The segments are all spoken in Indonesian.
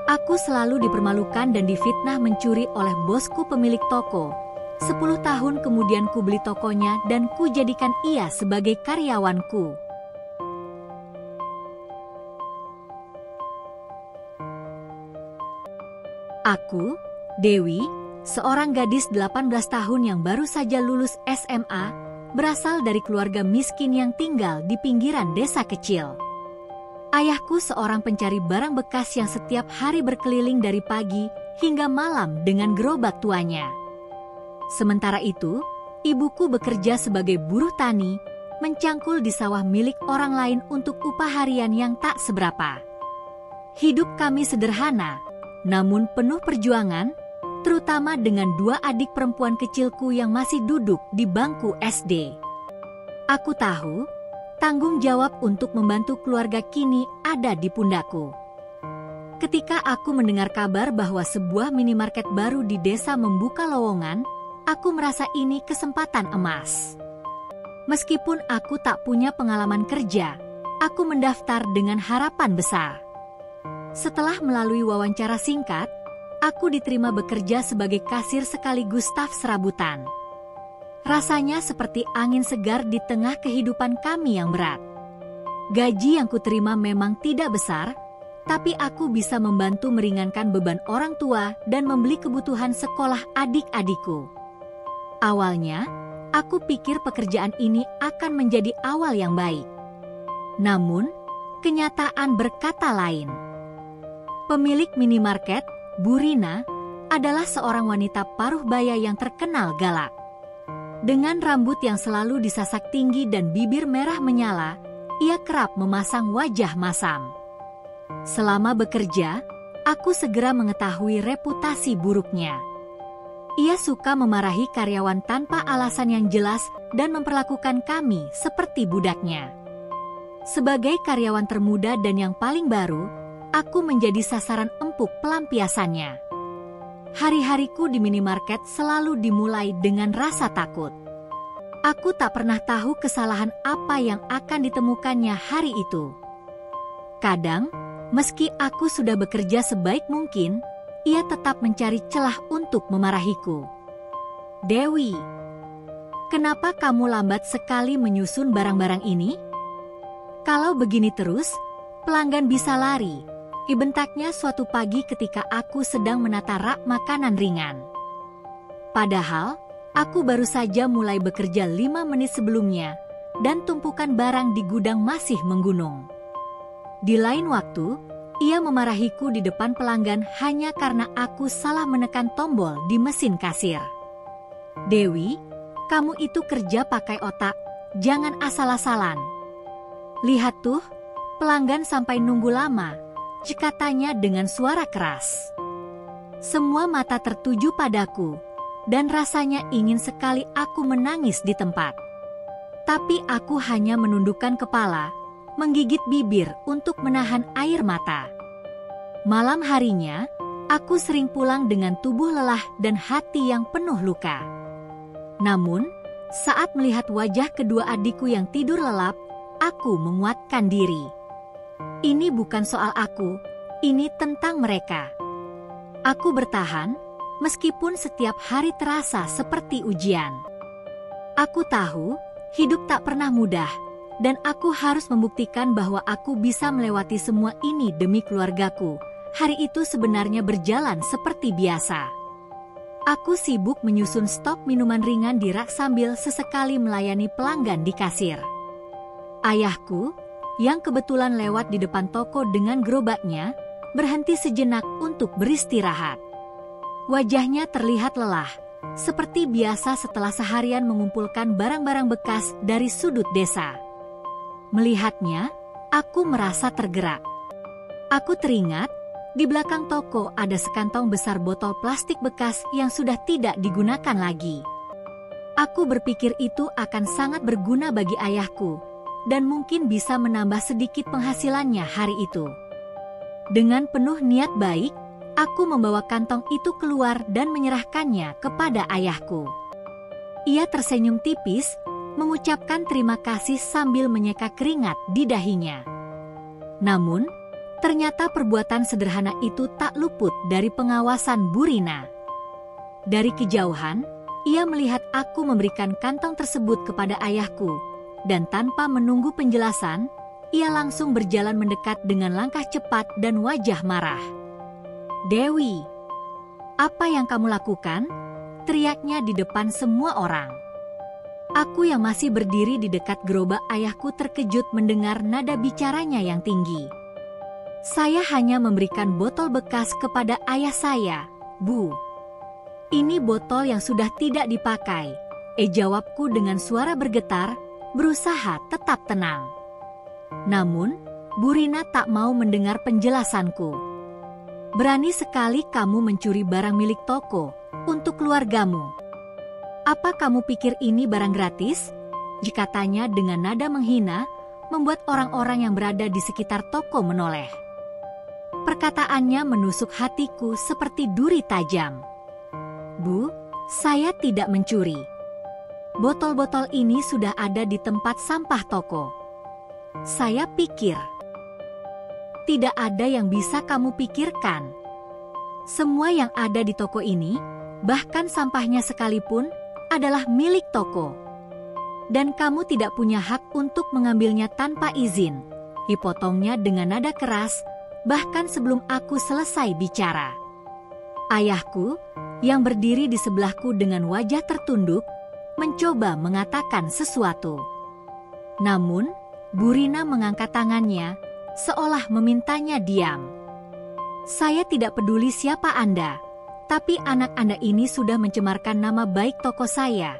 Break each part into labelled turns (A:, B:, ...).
A: Aku selalu dipermalukan dan difitnah mencuri oleh bosku pemilik toko. 10 tahun kemudian ku beli tokonya dan ku jadikan ia sebagai karyawanku. Aku, Dewi, seorang gadis 18 tahun yang baru saja lulus SMA, berasal dari keluarga miskin yang tinggal di pinggiran desa kecil. Ayahku seorang pencari barang bekas yang setiap hari berkeliling dari pagi hingga malam dengan gerobak tuanya. Sementara itu, ibuku bekerja sebagai buruh tani, mencangkul di sawah milik orang lain untuk upah harian yang tak seberapa. Hidup kami sederhana, namun penuh perjuangan, terutama dengan 2 adik perempuan kecilku yang masih duduk di bangku SD. Aku tahu, tanggung jawab untuk membantu keluarga kini ada di pundakku. Ketika aku mendengar kabar bahwa sebuah minimarket baru di desa membuka lowongan, aku merasa ini kesempatan emas. Meskipun aku tak punya pengalaman kerja, aku mendaftar dengan harapan besar. Setelah melalui wawancara singkat, aku diterima bekerja sebagai kasir sekaligus staf serabutan. Rasanya seperti angin segar di tengah kehidupan kami yang berat. Gaji yang kuterima memang tidak besar, tapi aku bisa membantu meringankan beban orang tua dan membeli kebutuhan sekolah adik-adikku. Awalnya, aku pikir pekerjaan ini akan menjadi awal yang baik. Namun, kenyataan berkata lain. Pemilik minimarket, Bu Rina, adalah seorang wanita paruh baya yang terkenal galak. Dengan rambut yang selalu disasak tinggi dan bibir merah menyala, ia kerap memasang wajah masam. Selama bekerja, aku segera mengetahui reputasi buruknya. Ia suka memarahi karyawan tanpa alasan yang jelas dan memperlakukan kami seperti budaknya. Sebagai karyawan termuda dan yang paling baru, aku menjadi sasaran empuk pelampiasannya. Hari-hariku di minimarket selalu dimulai dengan rasa takut. Aku tak pernah tahu kesalahan apa yang akan ditemukannya hari itu. Kadang, meski aku sudah bekerja sebaik mungkin, ia tetap mencari celah untuk memarahiku. "Dewi, kenapa kamu lambat sekali menyusun barang-barang ini? Kalau begini terus, pelanggan bisa lari," dibentaknya suatu pagi ketika aku sedang menata rak makanan ringan. Padahal, aku baru saja mulai bekerja 5 menit sebelumnya, dan tumpukan barang di gudang masih menggunung. Di lain waktu, ia memarahiku di depan pelanggan hanya karena aku salah menekan tombol di mesin kasir. "Dewi, kamu itu kerja pakai otak, jangan asal-asalan. Lihat tuh, pelanggan sampai nunggu lama," katanya dengan suara keras. Semua mata tertuju padaku, dan rasanya ingin sekali aku menangis di tempat. Tapi aku hanya menundukkan kepala, menggigit bibir untuk menahan air mata. Malam harinya, aku sering pulang dengan tubuh lelah dan hati yang penuh luka. Namun, saat melihat wajah kedua adikku yang tidur lelap, aku menguatkan diri. Ini bukan soal aku, ini tentang mereka. Aku bertahan, meskipun setiap hari terasa seperti ujian. Aku tahu, hidup tak pernah mudah, dan aku harus membuktikan bahwa aku bisa melewati semua ini demi keluargaku. Hari itu sebenarnya berjalan seperti biasa. Aku sibuk menyusun stok minuman ringan di rak sambil sesekali melayani pelanggan di kasir. Ayahku, yang kebetulan lewat di depan toko dengan gerobaknya, berhenti sejenak untuk beristirahat. Wajahnya terlihat lelah, seperti biasa setelah seharian mengumpulkan barang-barang bekas dari sudut desa. Melihatnya, aku merasa tergerak. Aku teringat, di belakang toko ada sekantong besar botol plastik bekas yang sudah tidak digunakan lagi. Aku berpikir itu akan sangat berguna bagi ayahku, dan mungkin bisa menambah sedikit penghasilannya hari itu. Dengan penuh niat baik, aku membawa kantong itu keluar dan menyerahkannya kepada ayahku. Ia tersenyum tipis, mengucapkan terima kasih sambil menyeka keringat di dahinya. Namun, Ternyata perbuatan sederhana itu tak luput dari pengawasan Burina. Dari kejauhan, ia melihat aku memberikan kantong tersebut kepada ayahku, dan tanpa menunggu penjelasan, ia langsung berjalan mendekat dengan langkah cepat dan wajah marah. "Dewi, apa yang kamu lakukan?" teriaknya di depan semua orang. Aku yang masih berdiri di dekat gerobak ayahku terkejut mendengar nada bicaranya yang tinggi. "Saya hanya memberikan botol bekas kepada ayah saya, Bu. Ini botol yang sudah tidak dipakai," jawabku dengan suara bergetar, berusaha tetap tenang. Namun, Burina tak mau mendengar penjelasanku. "Berani sekali kamu mencuri barang milik toko untuk keluargamu. Apa kamu pikir ini barang gratis?" Katanya dengan nada menghina, membuat orang-orang yang berada di sekitar toko menoleh. Perkataannya menusuk hatiku seperti duri tajam. "Bu, saya tidak mencuri. Botol-botol ini sudah ada di tempat sampah toko. Saya pikir tidak ada yang bisa kamu pikirkan. Semua yang ada di toko ini, bahkan sampahnya sekalipun, adalah milik toko. Dan kamu tidak punya hak untuk mengambilnya tanpa izin," dipotongnya dengan nada keras, bahkan sebelum aku selesai bicara. Ayahku, yang berdiri di sebelahku dengan wajah tertunduk, mencoba mengatakan sesuatu. Namun, Burina mengangkat tangannya, seolah memintanya diam. "Saya tidak peduli siapa Anda, tapi anak Anda ini sudah mencemarkan nama baik toko saya,"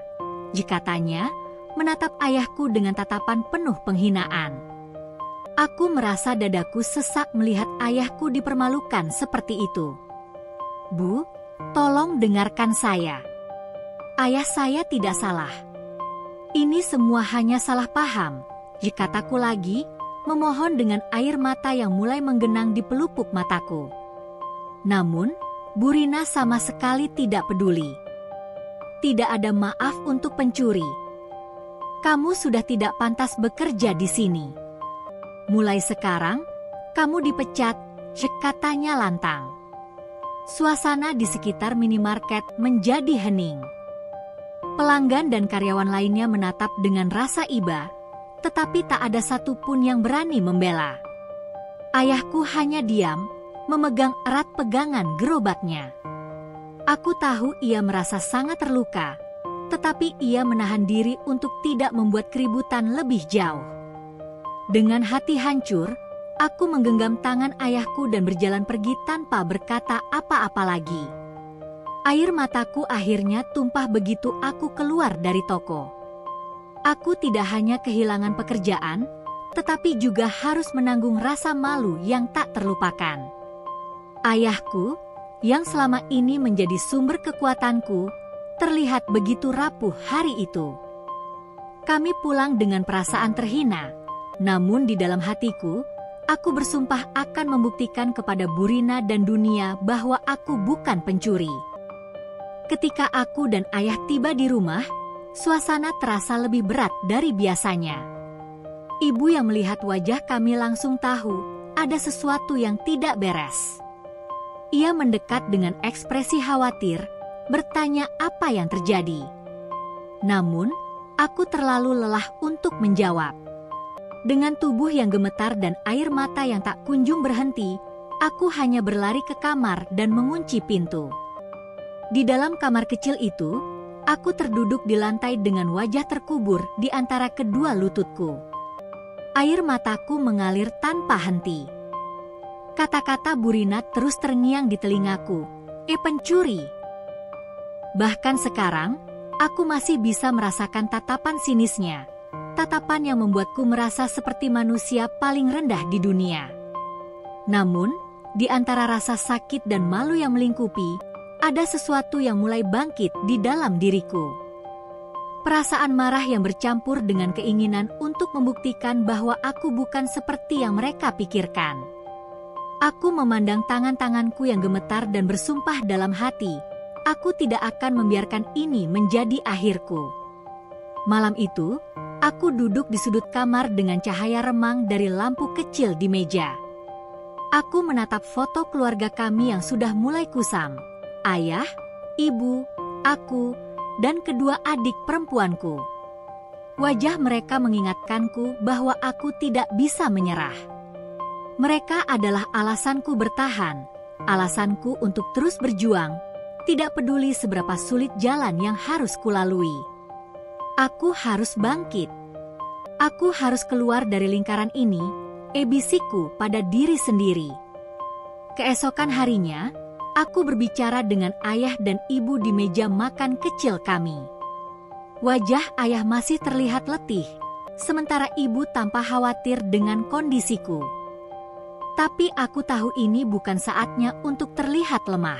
A: katanya, menatap ayahku dengan tatapan penuh penghinaan. Aku merasa dadaku sesak melihat ayahku dipermalukan seperti itu. "Bu, tolong dengarkan saya. Ayah saya tidak salah. Ini semua hanya salah paham," kataku lagi, memohon dengan air mata yang mulai menggenang di pelupuk mataku. Namun, Burina sama sekali tidak peduli. "Tidak ada maaf untuk pencuri. Kamu sudah tidak pantas bekerja di sini. Mulai sekarang, kamu dipecat," katanya lantang. Suasana di sekitar minimarket menjadi hening. Pelanggan dan karyawan lainnya menatap dengan rasa iba, tetapi tak ada satupun yang berani membela. Ayahku hanya diam, memegang erat pegangan gerobaknya. Aku tahu ia merasa sangat terluka, tetapi ia menahan diri untuk tidak membuat keributan lebih jauh. Dengan hati hancur, aku menggenggam tangan ayahku dan berjalan pergi tanpa berkata apa-apa lagi. Air mataku akhirnya tumpah begitu aku keluar dari toko. Aku tidak hanya kehilangan pekerjaan, tetapi juga harus menanggung rasa malu yang tak terlupakan. Ayahku, yang selama ini menjadi sumber kekuatanku, terlihat begitu rapuh hari itu. Kami pulang dengan perasaan terhina. Namun di dalam hatiku, aku bersumpah akan membuktikan kepada Burina dan dunia bahwa aku bukan pencuri. Ketika aku dan ayah tiba di rumah, suasana terasa lebih berat dari biasanya. Ibu yang melihat wajah kami langsung tahu ada sesuatu yang tidak beres. Ia mendekat dengan ekspresi khawatir, bertanya apa yang terjadi. Namun, aku terlalu lelah untuk menjawab. Dengan tubuh yang gemetar dan air mata yang tak kunjung berhenti, aku hanya berlari ke kamar dan mengunci pintu. Di dalam kamar kecil itu, aku terduduk di lantai dengan wajah terkubur di antara kedua lututku. Air mataku mengalir tanpa henti. Kata-kata Burina terus terngiang di telingaku, pencuri. Bahkan sekarang, aku masih bisa merasakan tatapan sinisnya. Tatapan yang membuatku merasa seperti manusia paling rendah di dunia. Namun, di antara rasa sakit dan malu yang melingkupi, ada sesuatu yang mulai bangkit di dalam diriku. Perasaan marah yang bercampur dengan keinginan untuk membuktikan bahwa aku bukan seperti yang mereka pikirkan. Aku memandang tangan-tanganku yang gemetar dan bersumpah dalam hati, aku tidak akan membiarkan ini menjadi akhirku. Malam itu, aku duduk di sudut kamar dengan cahaya remang dari lampu kecil di meja. Aku menatap foto keluarga kami yang sudah mulai kusam. Ayah, ibu, aku, dan kedua adik perempuanku. Wajah mereka mengingatkanku bahwa aku tidak bisa menyerah. Mereka adalah alasanku bertahan, alasanku untuk terus berjuang, tidak peduli seberapa sulit jalan yang harus kulalui. Aku harus bangkit. Aku harus keluar dari lingkaran ini, bisiku pada diri sendiri. Keesokan harinya, aku berbicara dengan ayah dan ibu di meja makan kecil kami. Wajah ayah masih terlihat letih, sementara ibu tampak khawatir dengan kondisiku. Tapi aku tahu ini bukan saatnya untuk terlihat lemah.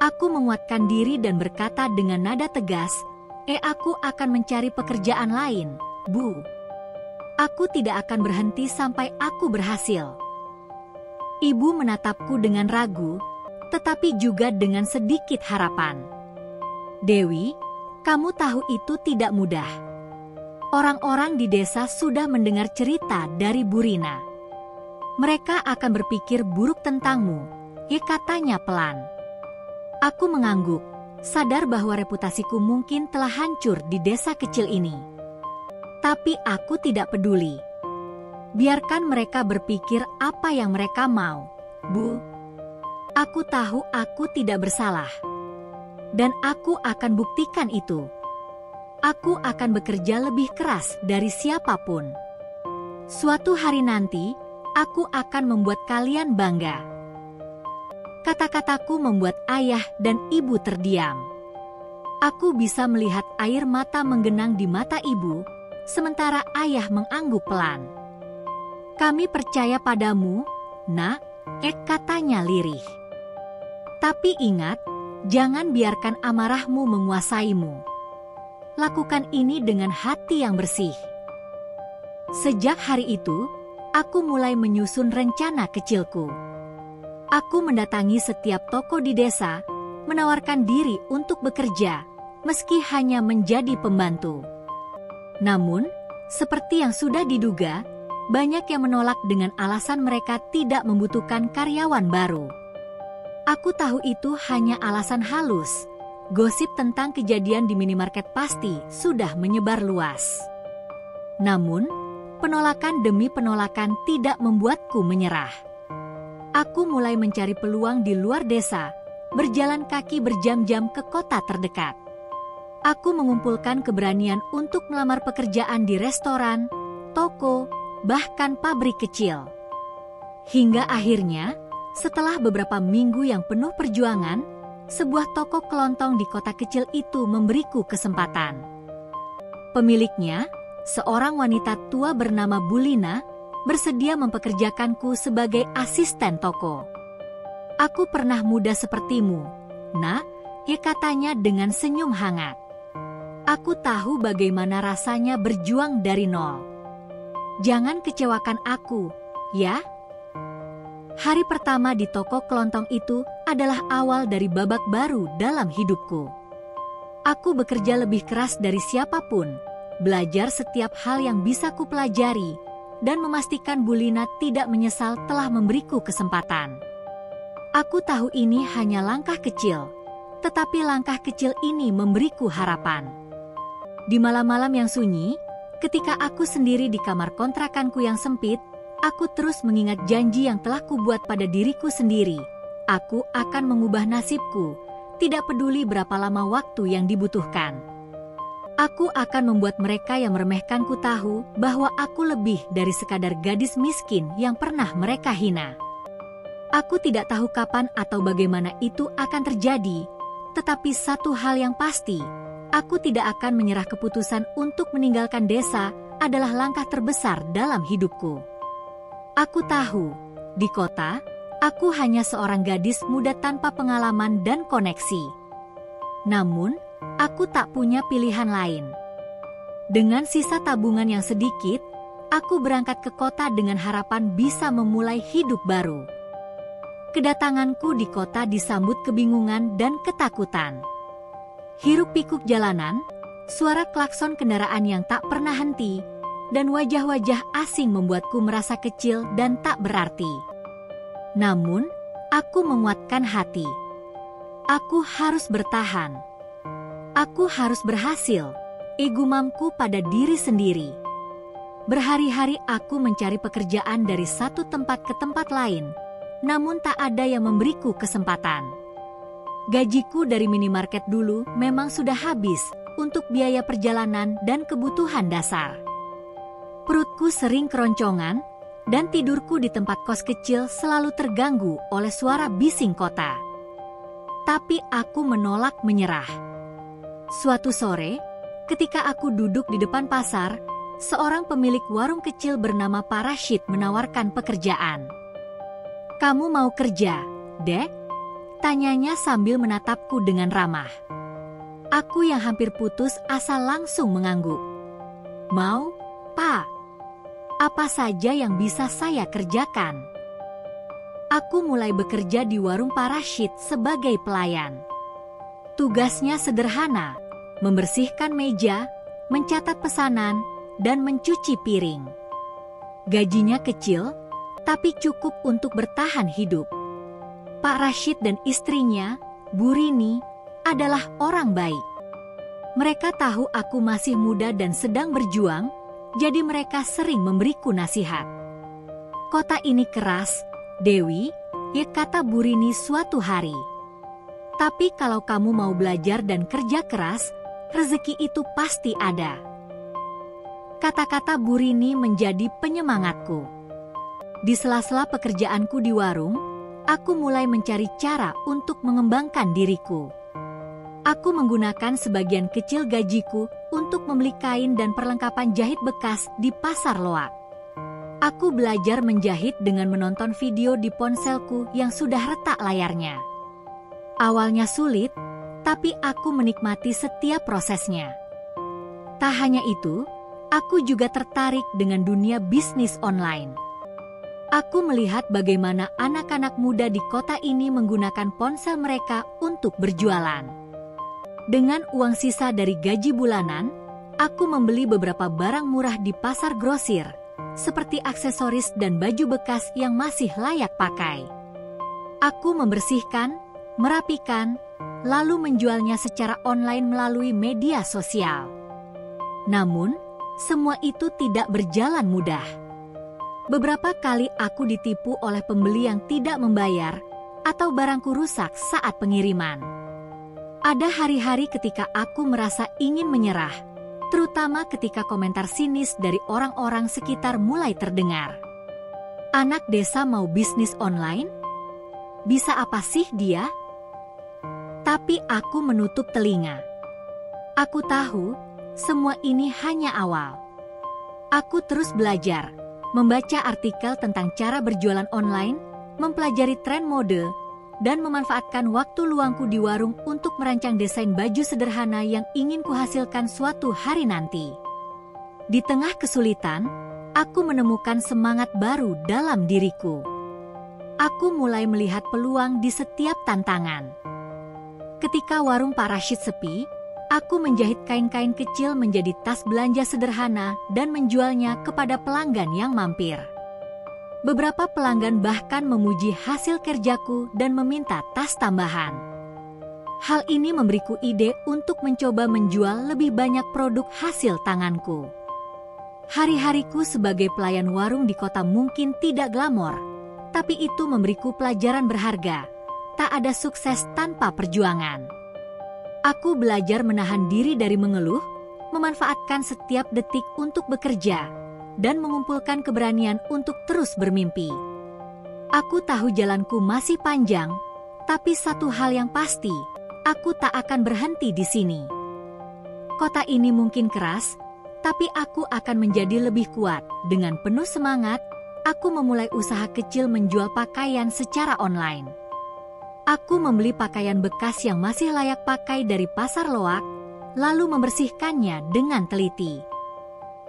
A: Aku menguatkan diri dan berkata dengan nada tegas, aku akan mencari pekerjaan lain, Bu. Aku tidak akan berhenti sampai aku berhasil. Ibu menatapku dengan ragu, tetapi juga dengan sedikit harapan. Dewi, kamu tahu itu tidak mudah. Orang-orang di desa sudah mendengar cerita dari Bu Rina. Mereka akan berpikir buruk tentangmu, katanya pelan. Aku mengangguk, sadar bahwa reputasiku mungkin telah hancur di desa kecil ini. Tapi aku tidak peduli. Biarkan mereka berpikir apa yang mereka mau, Bu. Aku tahu aku tidak bersalah. Dan aku akan buktikan itu. Aku akan bekerja lebih keras dari siapapun. Suatu hari nanti, aku akan membuat kalian bangga. Kata-kataku membuat ayah dan ibu terdiam. Aku bisa melihat air mata menggenang di mata ibu, sementara ayah mengangguk pelan. Kami percaya padamu, Nak, katanya lirih. Tapi ingat, jangan biarkan amarahmu menguasaimu. Lakukan ini dengan hati yang bersih. Sejak hari itu, aku mulai menyusun rencana kecilku. Aku mendatangi setiap toko di desa, menawarkan diri untuk bekerja, meski hanya menjadi pembantu. Namun, seperti yang sudah diduga, banyak yang menolak dengan alasan mereka tidak membutuhkan karyawan baru. Aku tahu itu hanya alasan halus. Gosip tentang kejadian di minimarket pasti sudah menyebar luas. Namun, penolakan demi penolakan tidak membuatku menyerah. Aku mulai mencari peluang di luar desa, berjalan kaki berjam-jam ke kota terdekat. Aku mengumpulkan keberanian untuk melamar pekerjaan di restoran, toko, bahkan pabrik kecil. Hingga akhirnya, setelah beberapa minggu yang penuh perjuangan, sebuah toko kelontong di kota kecil itu memberiku kesempatan. Pemiliknya, seorang wanita tua bernama Bulina, bersedia mempekerjakanku sebagai asisten toko. Aku pernah muda sepertimu, Nak, katanya dengan senyum hangat. Aku tahu bagaimana rasanya berjuang dari nol. Jangan kecewakan aku, ya. Hari pertama di toko kelontong itu adalah awal dari babak baru dalam hidupku. Aku bekerja lebih keras dari siapapun, belajar setiap hal yang bisa kupelajari, dan memastikan Bulina tidak menyesal telah memberiku kesempatan. Aku tahu ini hanya langkah kecil, tetapi langkah kecil ini memberiku harapan. Di malam-malam yang sunyi, ketika aku sendiri di kamar kontrakanku yang sempit, aku terus mengingat janji yang telah kubuat pada diriku sendiri. Aku akan mengubah nasibku, tidak peduli berapa lama waktu yang dibutuhkan. Aku akan membuat mereka yang meremehkanku tahu bahwa aku lebih dari sekadar gadis miskin yang pernah mereka hina. Aku tidak tahu kapan atau bagaimana itu akan terjadi, tetapi satu hal yang pasti, aku tidak akan menyerah. Keputusan untuk meninggalkan desa adalah langkah terbesar dalam hidupku. Aku tahu, di kota, aku hanya seorang gadis muda tanpa pengalaman dan koneksi. Namun, aku tak punya pilihan lain. Dengan sisa tabungan yang sedikit, aku berangkat ke kota dengan harapan bisa memulai hidup baru. Kedatanganku di kota disambut kebingungan dan ketakutan. Hiruk-pikuk jalanan, suara klakson kendaraan yang tak pernah henti, dan wajah-wajah asing membuatku merasa kecil dan tak berarti. Namun, aku menguatkan hati. Aku harus bertahan. Aku harus berhasil. Gumamku pada diri sendiri. Berhari-hari aku mencari pekerjaan dari satu tempat ke tempat lain, namun tak ada yang memberiku kesempatan. Gajiku dari minimarket dulu memang sudah habis untuk biaya perjalanan dan kebutuhan dasar. Perutku sering keroncongan, dan tidurku di tempat kos kecil selalu terganggu oleh suara bising kota. Tapi aku menolak menyerah. Suatu sore, ketika aku duduk di depan pasar, seorang pemilik warung kecil bernama Pak Rashid menawarkan pekerjaan. "Kamu mau kerja, Dek?" tanyanya sambil menatapku dengan ramah. Aku yang hampir putus asa langsung mengangguk. "Mau, Pak? Apa saja yang bisa saya kerjakan?" Aku mulai bekerja di warung Pak Rashid sebagai pelayan. Tugasnya sederhana, membersihkan meja, mencatat pesanan, dan mencuci piring. Gajinya kecil, tapi cukup untuk bertahan hidup. Pak Rashid dan istrinya, Bu Rini, adalah orang baik. Mereka tahu aku masih muda dan sedang berjuang, jadi mereka sering memberiku nasihat. "Kota ini keras, Dewi," ya kata Bu Rini suatu hari. "Tapi kalau kamu mau belajar dan kerja keras, rezeki itu pasti ada." Kata-kata Bu Rini menjadi penyemangatku. Di sela-sela pekerjaanku di warung, aku mulai mencari cara untuk mengembangkan diriku. Aku menggunakan sebagian kecil gajiku untuk membeli kain dan perlengkapan jahit bekas di pasar loak. Aku belajar menjahit dengan menonton video di ponselku yang sudah retak layarnya. Awalnya sulit, tapi aku menikmati setiap prosesnya. Tak hanya itu, aku juga tertarik dengan dunia bisnis online. Aku melihat bagaimana anak-anak muda di kota ini menggunakan ponsel mereka untuk berjualan. Dengan uang sisa dari gaji bulanan, aku membeli beberapa barang murah di pasar grosir, seperti aksesoris dan baju bekas yang masih layak pakai. Aku membersihkan, merapikan, lalu menjualnya secara online melalui media sosial. Namun, semua itu tidak berjalan mudah. Beberapa kali aku ditipu oleh pembeli yang tidak membayar atau barangku rusak saat pengiriman. Ada hari-hari ketika aku merasa ingin menyerah, terutama ketika komentar sinis dari orang-orang sekitar mulai terdengar. "Anak desa mau bisnis online? Bisa apa sih dia?" Tapi aku menutup telinga. Aku tahu semua ini hanya awal. Aku terus belajar, membaca artikel tentang cara berjualan online, mempelajari tren mode, dan memanfaatkan waktu luangku di warung untuk merancang desain baju sederhana yang ingin kuhasilkan suatu hari nanti. Di tengah kesulitan, aku menemukan semangat baru dalam diriku. Aku mulai melihat peluang di setiap tantangan. Ketika warung Pak Rashid sepi, aku menjahit kain-kain kecil menjadi tas belanja sederhana dan menjualnya kepada pelanggan yang mampir. Beberapa pelanggan bahkan memuji hasil kerjaku dan meminta tas tambahan. Hal ini memberiku ide untuk mencoba menjual lebih banyak produk hasil tanganku. Hari-hariku sebagai pelayan warung di kota mungkin tidak glamor, tapi itu memberiku pelajaran berharga. Tak ada sukses tanpa perjuangan. Aku belajar menahan diri dari mengeluh, memanfaatkan setiap detik untuk bekerja, dan mengumpulkan keberanian untuk terus bermimpi. Aku tahu jalanku masih panjang, tapi satu hal yang pasti, aku tak akan berhenti di sini. Kota ini mungkin keras, tapi aku akan menjadi lebih kuat. Dengan penuh semangat, aku memulai usaha kecil menjual pakaian secara online. Aku membeli pakaian bekas yang masih layak pakai dari pasar loak, lalu membersihkannya dengan teliti.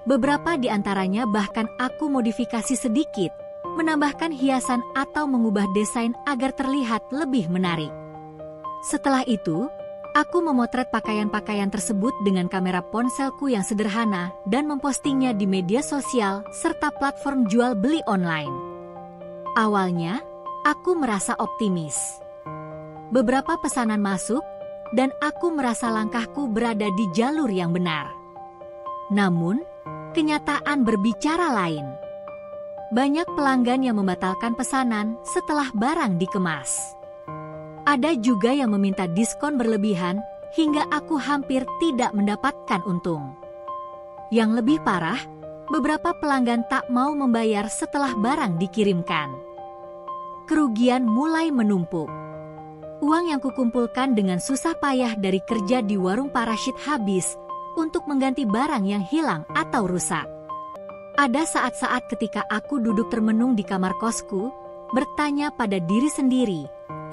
A: Beberapa di antaranya bahkan aku modifikasi sedikit, menambahkan hiasan atau mengubah desain agar terlihat lebih menarik. Setelah itu, aku memotret pakaian-pakaian tersebut dengan kamera ponselku yang sederhana dan mempostingnya di media sosial serta platform jual beli online. Awalnya, aku merasa optimis. Beberapa pesanan masuk, dan aku merasa langkahku berada di jalur yang benar. Namun, kenyataan berbicara lain. Banyak pelanggan yang membatalkan pesanan setelah barang dikemas. Ada juga yang meminta diskon berlebihan hingga aku hampir tidak mendapatkan untung. Yang lebih parah, beberapa pelanggan tak mau membayar setelah barang dikirimkan. Kerugian mulai menumpuk. Uang yang kukumpulkan dengan susah payah dari kerja di warung Parasit habis untuk mengganti barang yang hilang atau rusak. Ada saat-saat ketika aku duduk termenung di kamar kosku, bertanya pada diri sendiri,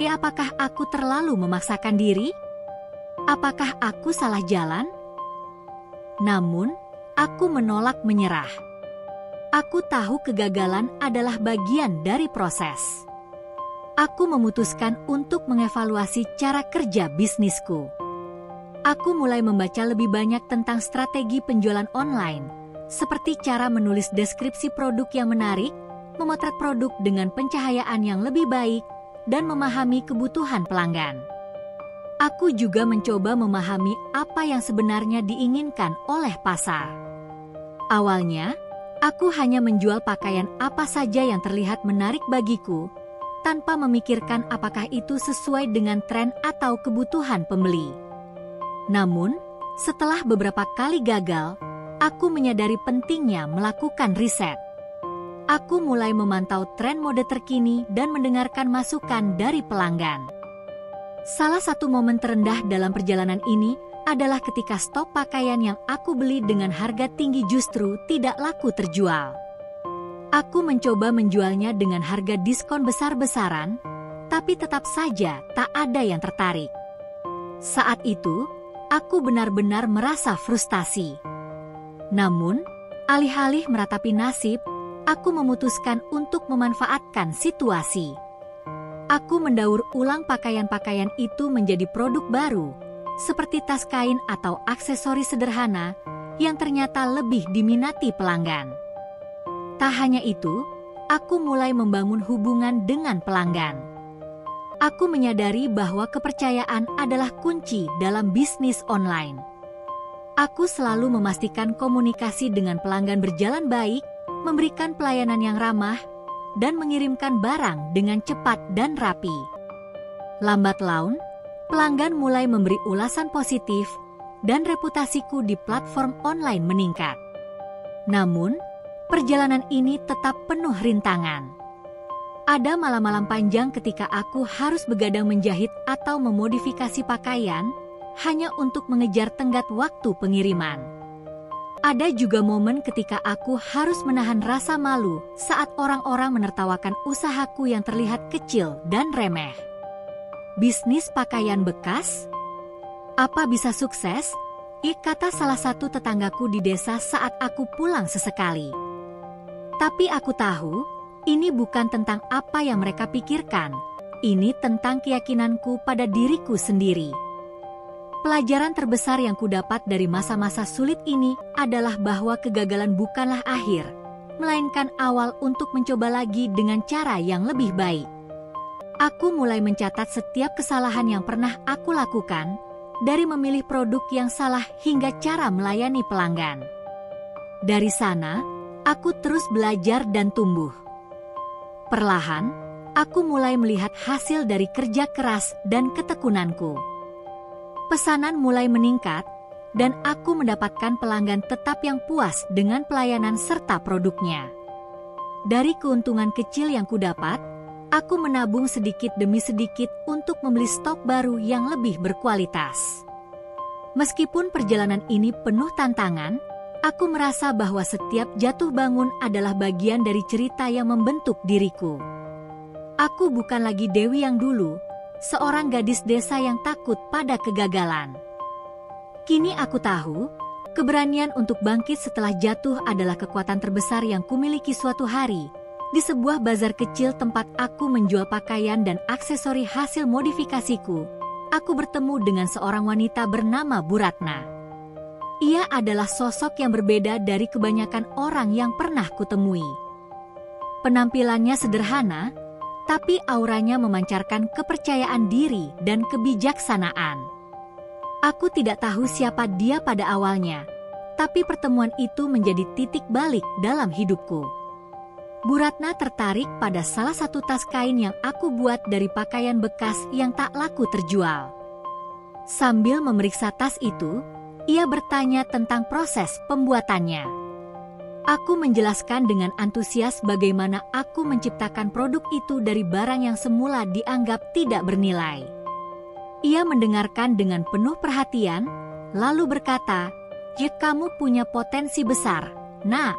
A: apakah aku terlalu memaksakan diri? Apakah aku salah jalan? Namun, aku menolak menyerah. Aku tahu kegagalan adalah bagian dari proses. Aku memutuskan untuk mengevaluasi cara kerja bisnisku. Aku mulai membaca lebih banyak tentang strategi penjualan online, seperti cara menulis deskripsi produk yang menarik, memotret produk dengan pencahayaan yang lebih baik, dan memahami kebutuhan pelanggan. Aku juga mencoba memahami apa yang sebenarnya diinginkan oleh pasar. Awalnya, aku hanya menjual pakaian apa saja yang terlihat menarik bagiku, tanpa memikirkan apakah itu sesuai dengan tren atau kebutuhan pembeli. Namun, setelah beberapa kali gagal, aku menyadari pentingnya melakukan riset. Aku mulai memantau tren mode terkini dan mendengarkan masukan dari pelanggan. Salah satu momen terendah dalam perjalanan ini adalah ketika stok pakaian yang aku beli dengan harga tinggi justru tidak laku terjual. Aku mencoba menjualnya dengan harga diskon besar-besaran, tapi tetap saja tak ada yang tertarik. Saat itu, aku benar-benar merasa frustasi. Namun, alih-alih meratapi nasib, aku memutuskan untuk memanfaatkan situasi. Aku mendaur ulang pakaian-pakaian itu menjadi produk baru, seperti tas kain atau aksesoris sederhana yang ternyata lebih diminati pelanggan. Tak hanya itu, aku mulai membangun hubungan dengan pelanggan. Aku menyadari bahwa kepercayaan adalah kunci dalam bisnis online. Aku selalu memastikan komunikasi dengan pelanggan berjalan baik, memberikan pelayanan yang ramah, dan mengirimkan barang dengan cepat dan rapi. Lambat laun, pelanggan mulai memberi ulasan positif, dan reputasiku di platform online meningkat. Namun, perjalanan ini tetap penuh rintangan. Ada malam-malam panjang ketika aku harus begadang menjahit atau memodifikasi pakaian, hanya untuk mengejar tenggat waktu pengiriman. Ada juga momen ketika aku harus menahan rasa malu saat orang-orang menertawakan usahaku yang terlihat kecil dan remeh. Bisnis pakaian bekas? Apa bisa sukses? Kata salah satu tetanggaku di desa saat aku pulang sesekali. Tapi aku tahu, ini bukan tentang apa yang mereka pikirkan. Ini tentang keyakinanku pada diriku sendiri. Pelajaran terbesar yang kudapat dari masa-masa sulit ini adalah bahwa kegagalan bukanlah akhir, melainkan awal untuk mencoba lagi dengan cara yang lebih baik. Aku mulai mencatat setiap kesalahan yang pernah aku lakukan, dari memilih produk yang salah hingga cara melayani pelanggan. Dari sana, aku terus belajar dan tumbuh. Perlahan, aku mulai melihat hasil dari kerja keras dan ketekunanku. Pesanan mulai meningkat, dan aku mendapatkan pelanggan tetap yang puas dengan pelayanan serta produknya. Dari keuntungan kecil yang kudapat, aku menabung sedikit demi sedikit untuk membeli stok baru yang lebih berkualitas. Meskipun perjalanan ini penuh tantangan, aku merasa bahwa setiap jatuh bangun adalah bagian dari cerita yang membentuk diriku. Aku bukan lagi Dewi yang dulu, seorang gadis desa yang takut pada kegagalan. Kini aku tahu, keberanian untuk bangkit setelah jatuh adalah kekuatan terbesar yang kumiliki suatu hari. Di sebuah bazar kecil tempat aku menjual pakaian dan aksesori hasil modifikasiku, aku bertemu dengan seorang wanita bernama Bu Ratna. Ia adalah sosok yang berbeda dari kebanyakan orang yang pernah kutemui. Penampilannya sederhana, tapi auranya memancarkan kepercayaan diri dan kebijaksanaan. Aku tidak tahu siapa dia pada awalnya, tapi pertemuan itu menjadi titik balik dalam hidupku. Bu Ratna tertarik pada salah satu tas kain yang aku buat dari pakaian bekas yang tak laku terjual. Sambil memeriksa tas itu, ia bertanya tentang proses pembuatannya. Aku menjelaskan dengan antusias bagaimana aku menciptakan produk itu dari barang yang semula dianggap tidak bernilai. Ia mendengarkan dengan penuh perhatian, lalu berkata, "Jika kamu punya potensi besar, Nak.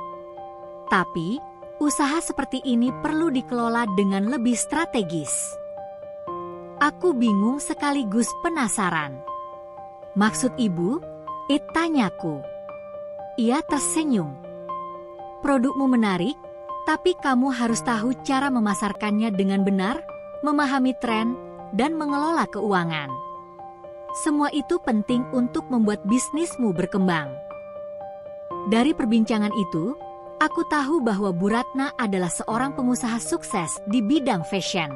A: Tapi, usaha seperti ini perlu dikelola dengan lebih strategis." Aku bingung sekaligus penasaran. "Maksud ibu?" Tanyaku. Ia tersenyum. "Produkmu menarik, tapi kamu harus tahu cara memasarkannya dengan benar, memahami tren, dan mengelola keuangan. Semua itu penting untuk membuat bisnismu berkembang." Dari perbincangan itu, aku tahu bahwa Bu Ratna adalah seorang pengusaha sukses di bidang fashion.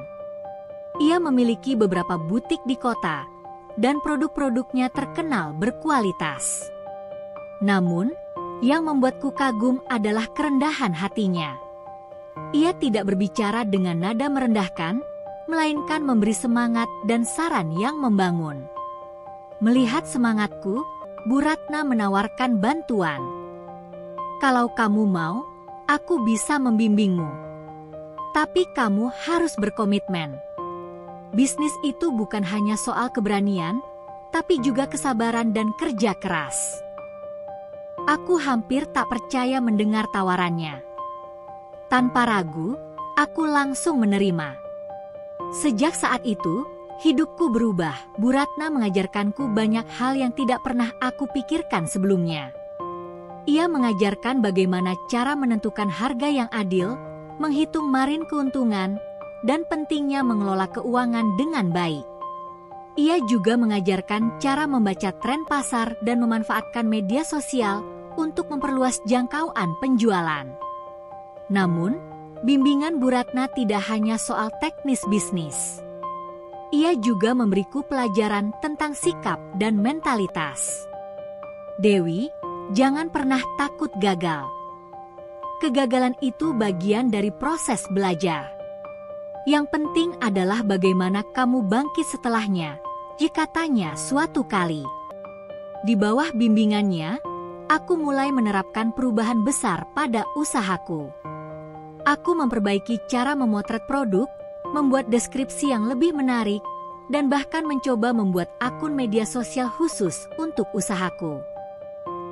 A: Ia memiliki beberapa butik di kota, dan produk-produknya terkenal berkualitas. Namun, yang membuatku kagum adalah kerendahan hatinya. Ia tidak berbicara dengan nada merendahkan, melainkan memberi semangat dan saran yang membangun. Melihat semangatku, Bu Ratna menawarkan bantuan. "Kalau kamu mau, aku bisa membimbingmu. Tapi kamu harus berkomitmen. Bisnis itu bukan hanya soal keberanian, tapi juga kesabaran dan kerja keras." Aku hampir tak percaya mendengar tawarannya. Tanpa ragu, aku langsung menerima. Sejak saat itu, hidupku berubah. Bu Ratna mengajarkanku banyak hal yang tidak pernah aku pikirkan sebelumnya. Ia mengajarkan bagaimana cara menentukan harga yang adil, menghitung margin keuntungan, dan pentingnya mengelola keuangan dengan baik. Ia juga mengajarkan cara membaca tren pasar dan memanfaatkan media sosial untuk memperluas jangkauan penjualan. Namun, bimbingan Bu Ratna tidak hanya soal teknis bisnis. Ia juga memberiku pelajaran tentang sikap dan mentalitas. "Dewi, jangan pernah takut gagal. Kegagalan itu bagian dari proses belajar. Yang penting adalah bagaimana kamu bangkit setelahnya, jika tanya suatu kali." Di bawah bimbingannya, aku mulai menerapkan perubahan besar pada usahaku. Aku memperbaiki cara memotret produk, membuat deskripsi yang lebih menarik, dan bahkan mencoba membuat akun media sosial khusus untuk usahaku.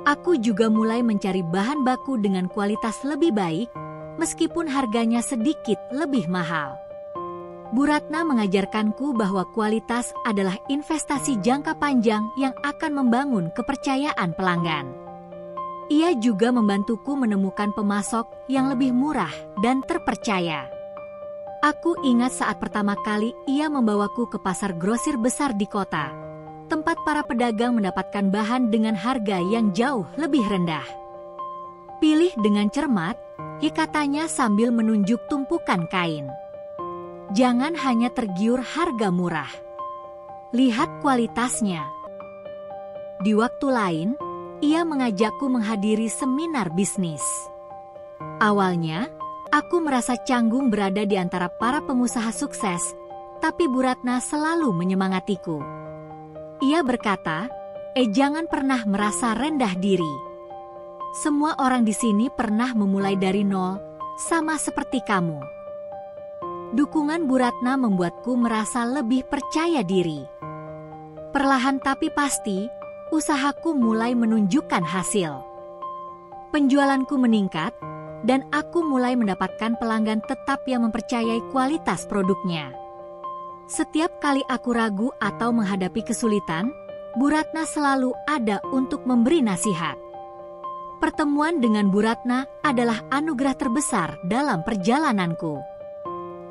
A: Aku juga mulai mencari bahan baku dengan kualitas lebih baik, meskipun harganya sedikit lebih mahal. Bu Ratna mengajarkanku bahwa kualitas adalah investasi jangka panjang yang akan membangun kepercayaan pelanggan. Ia juga membantuku menemukan pemasok yang lebih murah dan terpercaya. Aku ingat saat pertama kali ia membawaku ke pasar grosir besar di kota, tempat para pedagang mendapatkan bahan dengan harga yang jauh lebih rendah. "Pilih dengan cermat," katanya sambil menunjuk tumpukan kain. "Jangan hanya tergiur harga murah. Lihat kualitasnya." Di waktu lain, ia mengajakku menghadiri seminar bisnis. Awalnya, aku merasa canggung berada di antara para pengusaha sukses, tapi Bu Ratna selalu menyemangatiku. Ia berkata, jangan pernah merasa rendah diri. Semua orang di sini pernah memulai dari nol, sama seperti kamu." Dukungan Bu Ratna membuatku merasa lebih percaya diri. Perlahan tapi pasti, usahaku mulai menunjukkan hasil. Penjualanku meningkat, dan aku mulai mendapatkan pelanggan tetap yang mempercayai kualitas produknya. Setiap kali aku ragu atau menghadapi kesulitan, Bu Ratna selalu ada untuk memberi nasihat. Pertemuan dengan Bu Ratna adalah anugerah terbesar dalam perjalananku.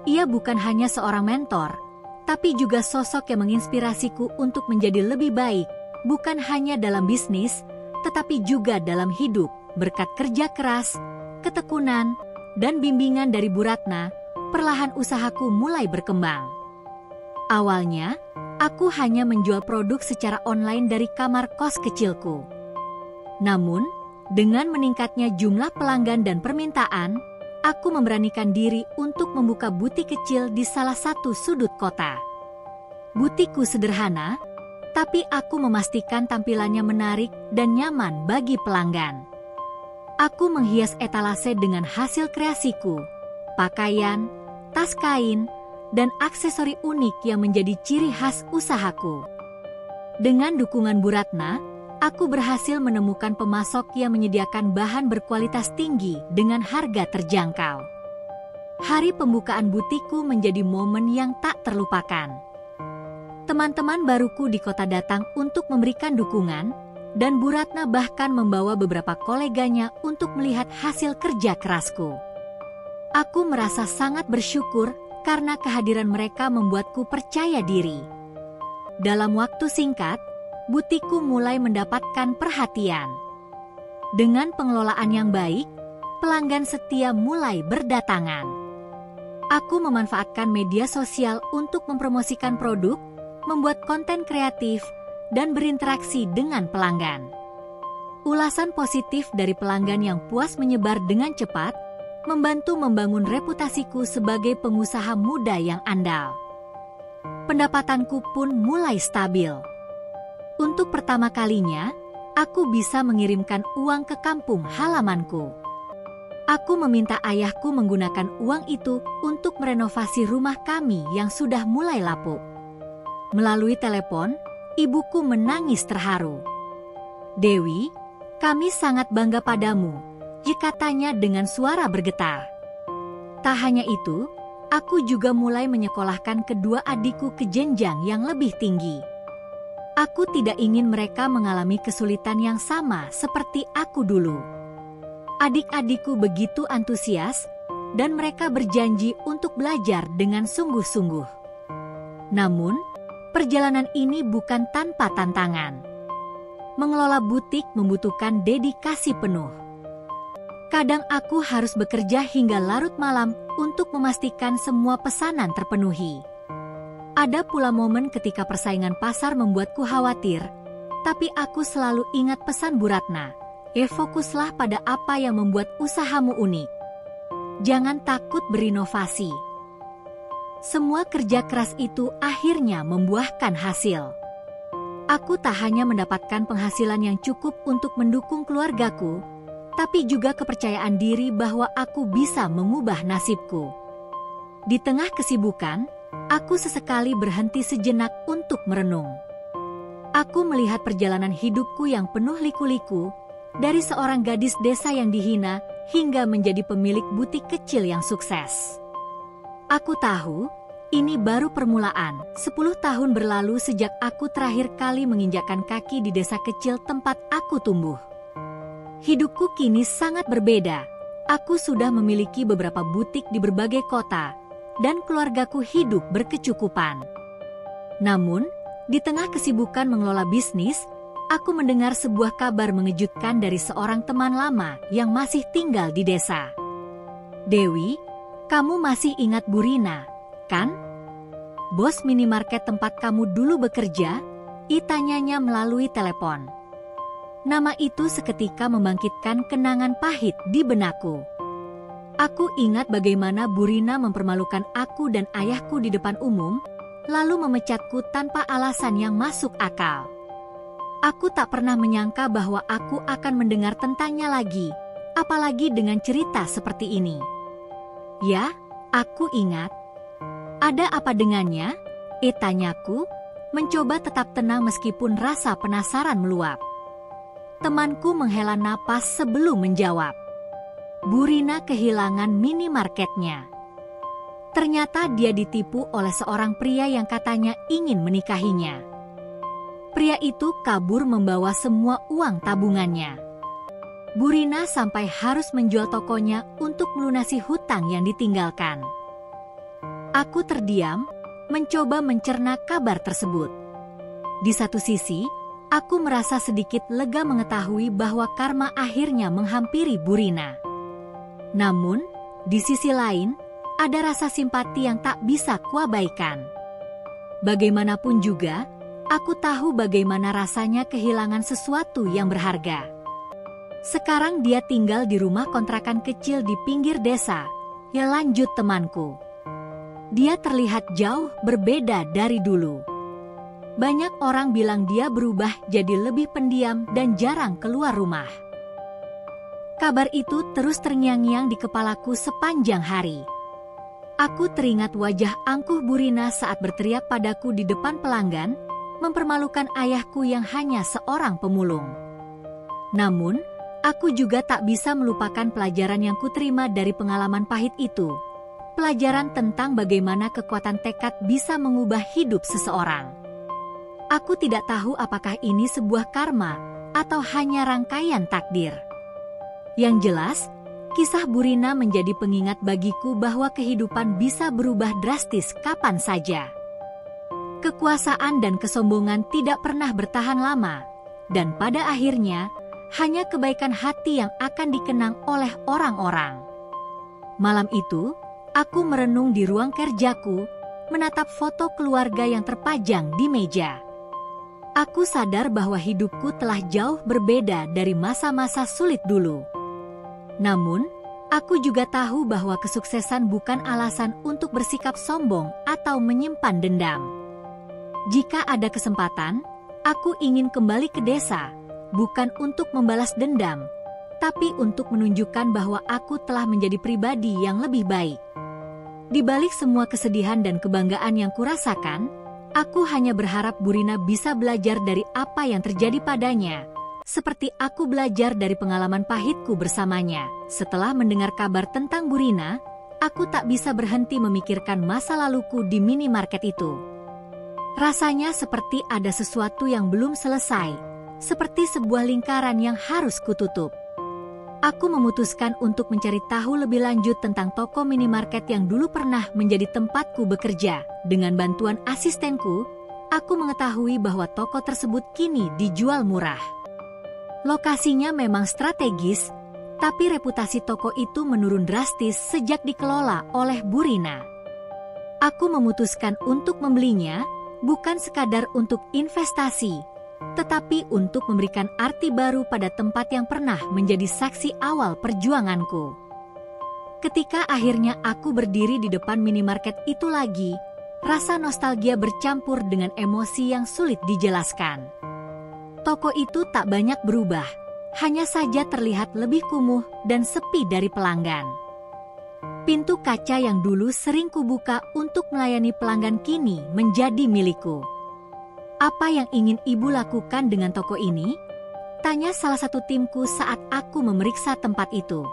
A: Ia bukan hanya seorang mentor, tapi juga sosok yang menginspirasiku untuk menjadi lebih baik, bukan hanya dalam bisnis, tetapi juga dalam hidup. Berkat kerja keras, ketekunan, dan bimbingan dari Bu Ratna, perlahan usahaku mulai berkembang. Awalnya, aku hanya menjual produk secara online dari kamar kos kecilku. Namun, dengan meningkatnya jumlah pelanggan dan permintaan, aku memberanikan diri untuk membuka butik kecil di salah satu sudut kota. Butikku sederhana, tapi aku memastikan tampilannya menarik dan nyaman bagi pelanggan. Aku menghias etalase dengan hasil kreasiku, pakaian, tas kain, dan aksesori unik yang menjadi ciri khas usahaku. Dengan dukungan Bu Ratna, aku berhasil menemukan pemasok yang menyediakan bahan berkualitas tinggi dengan harga terjangkau. Hari pembukaan butikku menjadi momen yang tak terlupakan. Teman-teman baruku di kota datang untuk memberikan dukungan, dan Bu Ratna bahkan membawa beberapa koleganya untuk melihat hasil kerja kerasku. Aku merasa sangat bersyukur karena kehadiran mereka membuatku percaya diri. Dalam waktu singkat, butikku mulai mendapatkan perhatian. Dengan pengelolaan yang baik, pelanggan setia mulai berdatangan. Aku memanfaatkan media sosial untuk mempromosikan produk, membuat konten kreatif, dan berinteraksi dengan pelanggan. Ulasan positif dari pelanggan yang puas menyebar dengan cepat, membantu membangun reputasiku sebagai pengusaha muda yang andal. Pendapatanku pun mulai stabil. Untuk pertama kalinya, aku bisa mengirimkan uang ke kampung halamanku. Aku meminta ayahku menggunakan uang itu untuk merenovasi rumah kami yang sudah mulai lapuk. Melalui telepon, ibuku menangis terharu. "Dewi, kami sangat bangga padamu," katanya dengan suara bergetar. Tak hanya itu, aku juga mulai menyekolahkan kedua adikku ke jenjang yang lebih tinggi. Aku tidak ingin mereka mengalami kesulitan yang sama seperti aku dulu. Adik-adikku begitu antusias, dan mereka berjanji untuk belajar dengan sungguh-sungguh. Namun, perjalanan ini bukan tanpa tantangan. Mengelola butik membutuhkan dedikasi penuh. Kadang aku harus bekerja hingga larut malam untuk memastikan semua pesanan terpenuhi. Ada pula momen ketika persaingan pasar membuatku khawatir, tapi aku selalu ingat pesan Bu Ratna, fokuslah pada apa yang membuat usahamu unik. Jangan takut berinovasi. Semua kerja keras itu akhirnya membuahkan hasil. Aku tak hanya mendapatkan penghasilan yang cukup untuk mendukung keluargaku, tapi juga kepercayaan diri bahwa aku bisa mengubah nasibku. Di tengah kesibukan, aku sesekali berhenti sejenak untuk merenung. Aku melihat perjalanan hidupku yang penuh liku-liku, dari seorang gadis desa yang dihina hingga menjadi pemilik butik kecil yang sukses. Aku tahu, ini baru permulaan. 10 tahun berlalu sejak aku terakhir kali menginjakkan kaki di desa kecil tempat aku tumbuh. Hidupku kini sangat berbeda. Aku sudah memiliki beberapa butik di berbagai kota, dan keluargaku hidup berkecukupan. Namun, di tengah kesibukan mengelola bisnis, aku mendengar sebuah kabar mengejutkan dari seorang teman lama yang masih tinggal di desa. "Dewi, kamu masih ingat Bu Rina, kan? Bos minimarket tempat kamu dulu bekerja?" tanyanya melalui telepon. Nama itu seketika membangkitkan kenangan pahit di benakku. Aku ingat bagaimana Bu Rina mempermalukan aku dan ayahku di depan umum, lalu memecatku tanpa alasan yang masuk akal. Aku tak pernah menyangka bahwa aku akan mendengar tentangnya lagi, apalagi dengan cerita seperti ini. "Ya, aku ingat. Ada apa dengannya?" tanyaku, mencoba tetap tenang meskipun rasa penasaran meluap. Temanku menghela napas sebelum menjawab. Bu Rina kehilangan minimarketnya. Ternyata dia ditipu oleh seorang pria yang katanya ingin menikahinya. Pria itu kabur membawa semua uang tabungannya. Bu Rina sampai harus menjual tokonya untuk melunasi hutang yang ditinggalkan. Aku terdiam, mencoba mencerna kabar tersebut. Di satu sisi, aku merasa sedikit lega mengetahui bahwa karma akhirnya menghampiri Bu Rina. Namun, di sisi lain, Ada rasa simpati yang tak bisa kuabaikan. Bagaimanapun juga, aku tahu bagaimana rasanya kehilangan sesuatu yang berharga. Sekarang dia tinggal di rumah kontrakan kecil di pinggir desa. Ya, lanjut temanku. Dia terlihat jauh berbeda dari dulu. Banyak orang bilang dia berubah jadi lebih pendiam dan jarang keluar rumah. Kabar itu terus terngiang-ngiang di kepalaku sepanjang hari. Aku teringat wajah angkuh Burina saat berteriak padaku di depan pelanggan, mempermalukan ayahku yang hanya seorang pemulung. Namun, aku juga tak bisa melupakan pelajaran yang kuterima dari pengalaman pahit itu. Pelajaran tentang bagaimana kekuatan tekad bisa mengubah hidup seseorang. Aku tidak tahu apakah ini sebuah karma atau hanya rangkaian takdir. Yang jelas, kisah Burina menjadi pengingat bagiku bahwa kehidupan bisa berubah drastis kapan saja. Kekuasaan dan kesombongan tidak pernah bertahan lama, dan pada akhirnya, hanya kebaikan hati yang akan dikenang oleh orang-orang. Malam itu, aku merenung di ruang kerjaku, menatap foto keluarga yang terpajang di meja. Aku sadar bahwa hidupku telah jauh berbeda dari masa-masa sulit dulu. Namun, aku juga tahu bahwa kesuksesan bukan alasan untuk bersikap sombong atau menyimpan dendam. Jika ada kesempatan, aku ingin kembali ke desa, bukan untuk membalas dendam, tapi untuk menunjukkan bahwa aku telah menjadi pribadi yang lebih baik. Di balik semua kesedihan dan kebanggaan yang kurasakan, aku hanya berharap Burina bisa belajar dari apa yang terjadi padanya, seperti aku belajar dari pengalaman pahitku bersamanya. Setelah mendengar kabar tentang Burina, aku tak bisa berhenti memikirkan masa laluku di minimarket itu. Rasanya seperti ada sesuatu yang belum selesai, seperti sebuah lingkaran yang harus kututup. Aku memutuskan untuk mencari tahu lebih lanjut tentang toko minimarket yang dulu pernah menjadi tempatku bekerja. Dengan bantuan asistenku, aku mengetahui bahwa toko tersebut kini dijual murah. Lokasinya memang strategis, tapi reputasi toko itu menurun drastis sejak dikelola oleh Burina. Aku memutuskan untuk membelinya, bukan sekadar untuk investasi, tetapi untuk memberikan arti baru pada tempat yang pernah menjadi saksi awal perjuanganku. Ketika akhirnya aku berdiri di depan minimarket itu lagi, rasa nostalgia bercampur dengan emosi yang sulit dijelaskan. Toko itu tak banyak berubah, hanya saja terlihat lebih kumuh dan sepi dari pelanggan. Pintu kaca yang dulu sering kubuka untuk melayani pelanggan kini menjadi milikku. "Apa yang ingin ibu lakukan dengan toko ini?" tanya salah satu timku saat aku memeriksa tempat itu.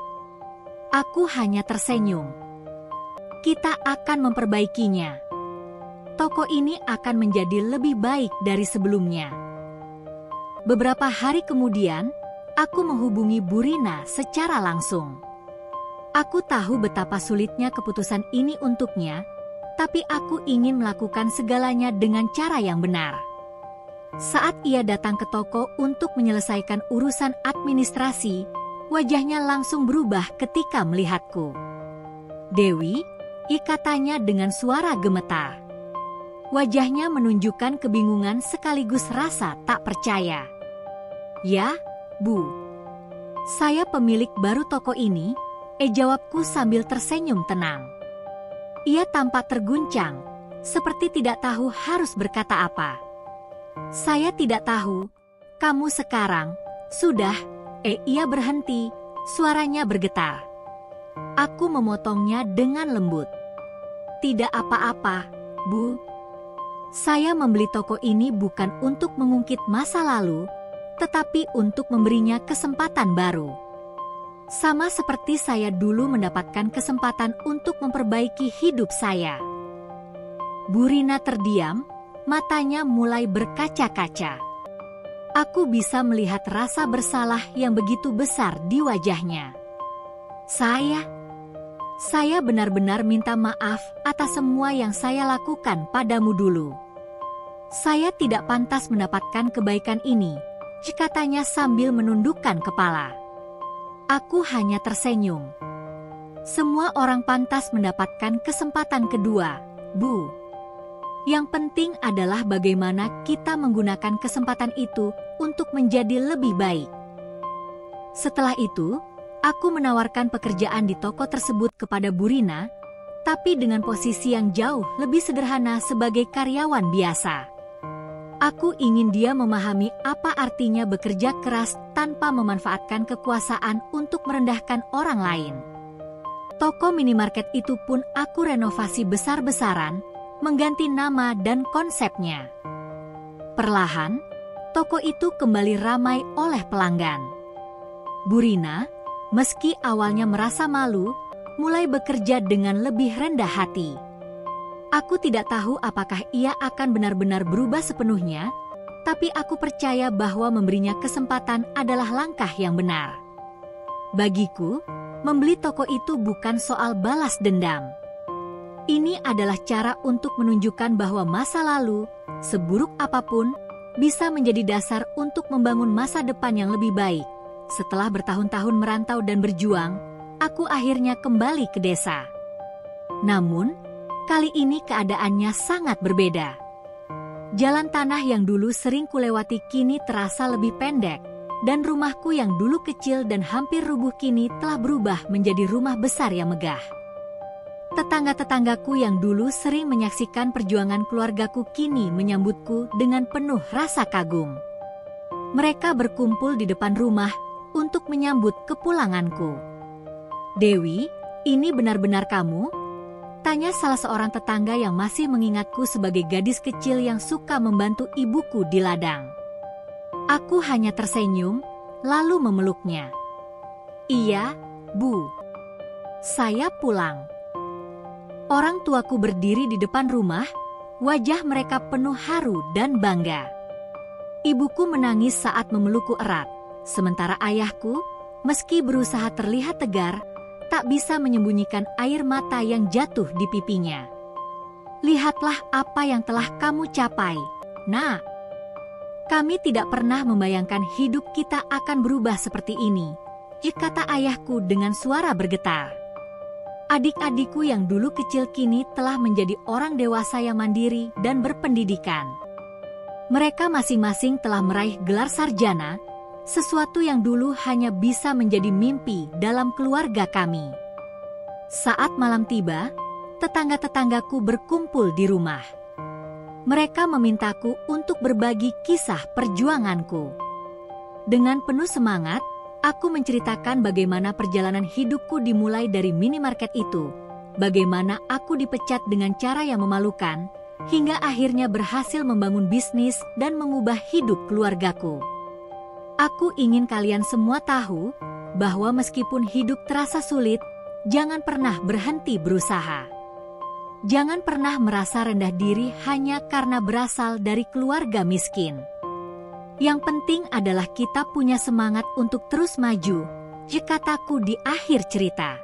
A: Aku hanya tersenyum. "Kita akan memperbaikinya. Toko ini akan menjadi lebih baik dari sebelumnya." Beberapa hari kemudian, aku menghubungi Burina secara langsung. Aku tahu betapa sulitnya keputusan ini untuknya, tapi aku ingin melakukan segalanya dengan cara yang benar. Saat ia datang ke toko untuk menyelesaikan urusan administrasi, wajahnya langsung berubah ketika melihatku. "Dewi," katanya dengan suara gemetar. Wajahnya menunjukkan kebingungan sekaligus rasa tak percaya. "Ya, Bu. Saya pemilik baru toko ini," jawabku sambil tersenyum tenang. Ia tampak terguncang, seperti tidak tahu harus berkata apa. "Saya tidak tahu. Kamu sekarang sudah..." Ia berhenti, suaranya bergetar. Aku memotongnya dengan lembut. "Tidak apa-apa, Bu. Saya membeli toko ini bukan untuk mengungkit masa lalu, tetapi untuk memberinya kesempatan baru. Sama seperti saya dulu mendapatkan kesempatan untuk memperbaiki hidup saya." Burina terdiam, matanya mulai berkaca-kaca. Aku bisa melihat rasa bersalah yang begitu besar di wajahnya. Saya benar-benar minta maaf atas semua yang saya lakukan padamu dulu. Saya tidak pantas mendapatkan kebaikan ini," katanya sambil menundukkan kepala. Aku hanya tersenyum. Semua orang pantas mendapatkan kesempatan kedua, Bu. Yang penting adalah bagaimana kita menggunakan kesempatan itu untuk menjadi lebih baik. Setelah itu, aku menawarkan pekerjaan di toko tersebut kepada Bu Rina, tapi dengan posisi yang jauh lebih sederhana sebagai karyawan biasa. Aku ingin dia memahami apa artinya bekerja keras tanpa memanfaatkan kekuasaan untuk merendahkan orang lain. Toko minimarket itu pun aku renovasi besar-besaran, mengganti nama dan konsepnya. Perlahan, toko itu kembali ramai oleh pelanggan. Bu Rina, meski awalnya merasa malu, mulai bekerja dengan lebih rendah hati. Aku tidak tahu apakah ia akan benar-benar berubah sepenuhnya, tapi aku percaya bahwa memberinya kesempatan adalah langkah yang benar. Bagiku, membeli toko itu bukan soal balas dendam. Ini adalah cara untuk menunjukkan bahwa masa lalu, seburuk apapun, bisa menjadi dasar untuk membangun masa depan yang lebih baik. Setelah bertahun-tahun merantau dan berjuang, aku akhirnya kembali ke desa. Namun, kali ini keadaannya sangat berbeda. Jalan tanah yang dulu sering kulewati kini terasa lebih pendek, dan rumahku yang dulu kecil dan hampir rubuh kini telah berubah menjadi rumah besar yang megah. Tetangga-tetanggaku yang dulu sering menyaksikan perjuangan keluargaku kini menyambutku dengan penuh rasa kagum. Mereka berkumpul di depan rumah untuk menyambut kepulanganku. "Dewi, ini benar-benar kamu?" tanya salah seorang tetangga yang masih mengingatku sebagai gadis kecil yang suka membantu ibuku di ladang. Aku hanya tersenyum, lalu memeluknya. "Iya, Bu. Saya pulang." Orang tuaku berdiri di depan rumah, wajah mereka penuh haru dan bangga. Ibuku menangis saat memelukku erat, sementara ayahku, meski berusaha terlihat tegar, tak bisa menyembunyikan air mata yang jatuh di pipinya. "Lihatlah apa yang telah kamu capai, Nak. Kami tidak pernah membayangkan hidup kita akan berubah seperti ini," kata ayahku dengan suara bergetar. Adik-adikku yang dulu kecil kini telah menjadi orang dewasa yang mandiri dan berpendidikan. Mereka masing-masing telah meraih gelar sarjana, sesuatu yang dulu hanya bisa menjadi mimpi dalam keluarga kami. Saat malam tiba, tetangga-tetanggaku berkumpul di rumah. Mereka memintaku untuk berbagi kisah perjuanganku. Dengan penuh semangat, aku menceritakan bagaimana perjalanan hidupku dimulai dari minimarket itu, bagaimana aku dipecat dengan cara yang memalukan, hingga akhirnya berhasil membangun bisnis dan mengubah hidup keluargaku. Aku ingin kalian semua tahu bahwa meskipun hidup terasa sulit, jangan pernah berhenti berusaha. Jangan pernah merasa rendah diri hanya karena berasal dari keluarga miskin. Yang penting adalah kita punya semangat untuk terus maju, kataku di akhir cerita.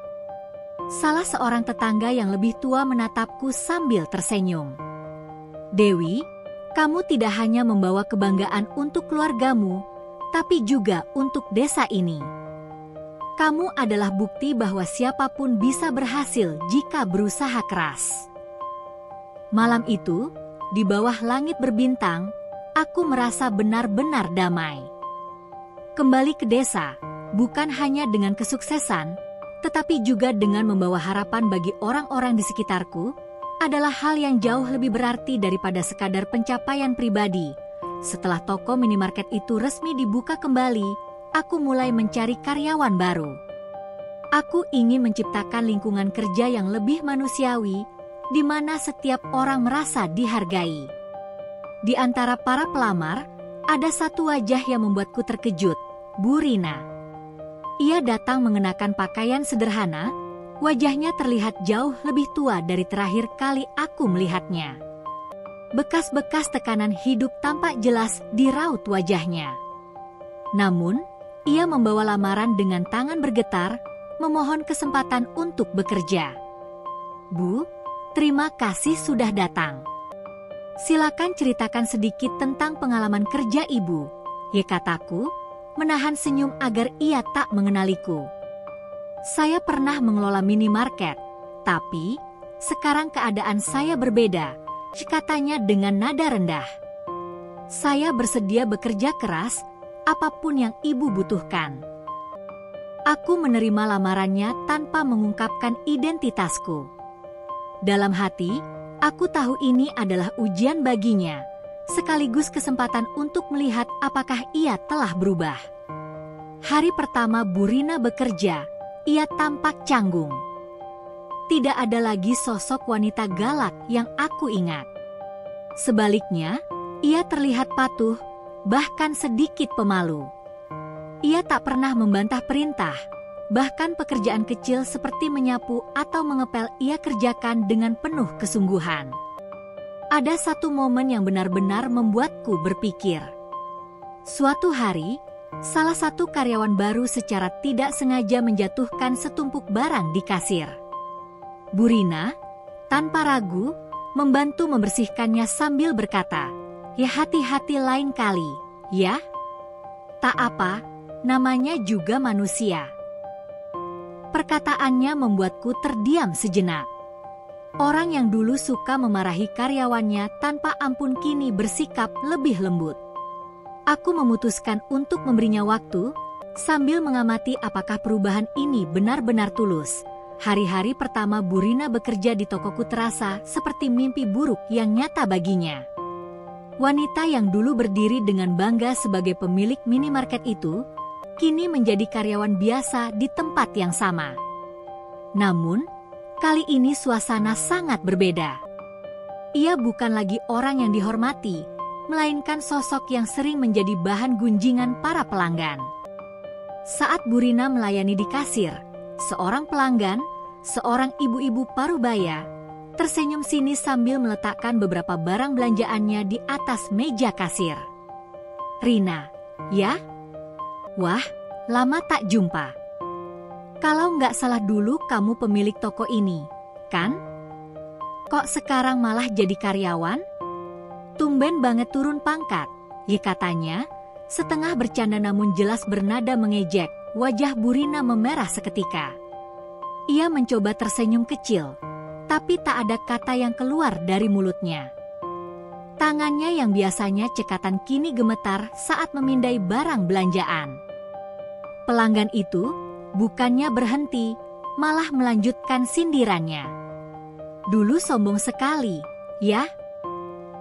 A: Salah seorang tetangga yang lebih tua menatapku sambil tersenyum. "Dewi, kamu tidak hanya membawa kebanggaan untuk keluargamu, tapi juga untuk desa ini. Kamu adalah bukti bahwa siapapun bisa berhasil jika berusaha keras." Malam itu, di bawah langit berbintang, aku merasa benar-benar damai. Kembali ke desa, bukan hanya dengan kesuksesan, tetapi juga dengan membawa harapan bagi orang-orang di sekitarku, adalah hal yang jauh lebih berarti daripada sekadar pencapaian pribadi. Setelah toko minimarket itu resmi dibuka kembali, aku mulai mencari karyawan baru. Aku ingin menciptakan lingkungan kerja yang lebih manusiawi, di mana setiap orang merasa dihargai. Di antara para pelamar, ada satu wajah yang membuatku terkejut, Bu Rina. Ia datang mengenakan pakaian sederhana, wajahnya terlihat jauh lebih tua dari terakhir kali aku melihatnya. Bekas-bekas tekanan hidup tampak jelas di raut wajahnya. Namun, ia membawa lamaran dengan tangan bergetar, memohon kesempatan untuk bekerja. "Bu, terima kasih sudah datang. Silakan ceritakan sedikit tentang pengalaman kerja Ibu," kataku, menahan senyum agar ia tak mengenaliku. Saya pernah mengelola minimarket, tapi sekarang keadaan saya berbeda, katanya dengan nada rendah. Saya bersedia bekerja keras, apapun yang ibu butuhkan. Aku menerima lamarannya tanpa mengungkapkan identitasku. Dalam hati, aku tahu ini adalah ujian baginya, sekaligus kesempatan untuk melihat apakah ia telah berubah. Hari pertama Bu Rina bekerja, ia tampak canggung. Tidak ada lagi sosok wanita galak yang aku ingat. Sebaliknya, ia terlihat patuh, bahkan sedikit pemalu. Ia tak pernah membantah perintah, bahkan pekerjaan kecil seperti menyapu atau mengepel ia kerjakan dengan penuh kesungguhan. Ada satu momen yang benar-benar membuatku berpikir. Suatu hari, salah satu karyawan baru secara tidak sengaja menjatuhkan setumpuk barang di kasir. Bu Rina, tanpa ragu, membantu membersihkannya sambil berkata, "Ya hati-hati lain kali, ya." Tak apa, namanya juga manusia. Perkataannya membuatku terdiam sejenak. Orang yang dulu suka memarahi karyawannya tanpa ampun kini bersikap lebih lembut. Aku memutuskan untuk memberinya waktu, sambil mengamati apakah perubahan ini benar-benar tulus. Hari-hari pertama Bu Rina bekerja di tokoku terasa seperti mimpi buruk yang nyata baginya. Wanita yang dulu berdiri dengan bangga sebagai pemilik minimarket itu, kini menjadi karyawan biasa di tempat yang sama. Namun, kali ini suasana sangat berbeda. Ia bukan lagi orang yang dihormati, melainkan sosok yang sering menjadi bahan gunjingan para pelanggan. Saat Bu Rina melayani di kasir, seorang pelanggan, seorang ibu-ibu parubaya, tersenyum sinis sambil meletakkan beberapa barang belanjaannya di atas meja kasir. "Rina, ya? Wah, lama tak jumpa. Kalau nggak salah dulu kamu pemilik toko ini, kan? Kok sekarang malah jadi karyawan? Tumben banget turun pangkat," ya katanya, setengah bercanda namun jelas bernada mengejek. Wajah Bu Rina memerah seketika. Ia mencoba tersenyum kecil, tapi tak ada kata yang keluar dari mulutnya. Tangannya yang biasanya cekatan kini gemetar saat memindai barang belanjaan. Pelanggan itu bukannya berhenti, malah melanjutkan sindirannya. "Dulu sombong sekali, ya?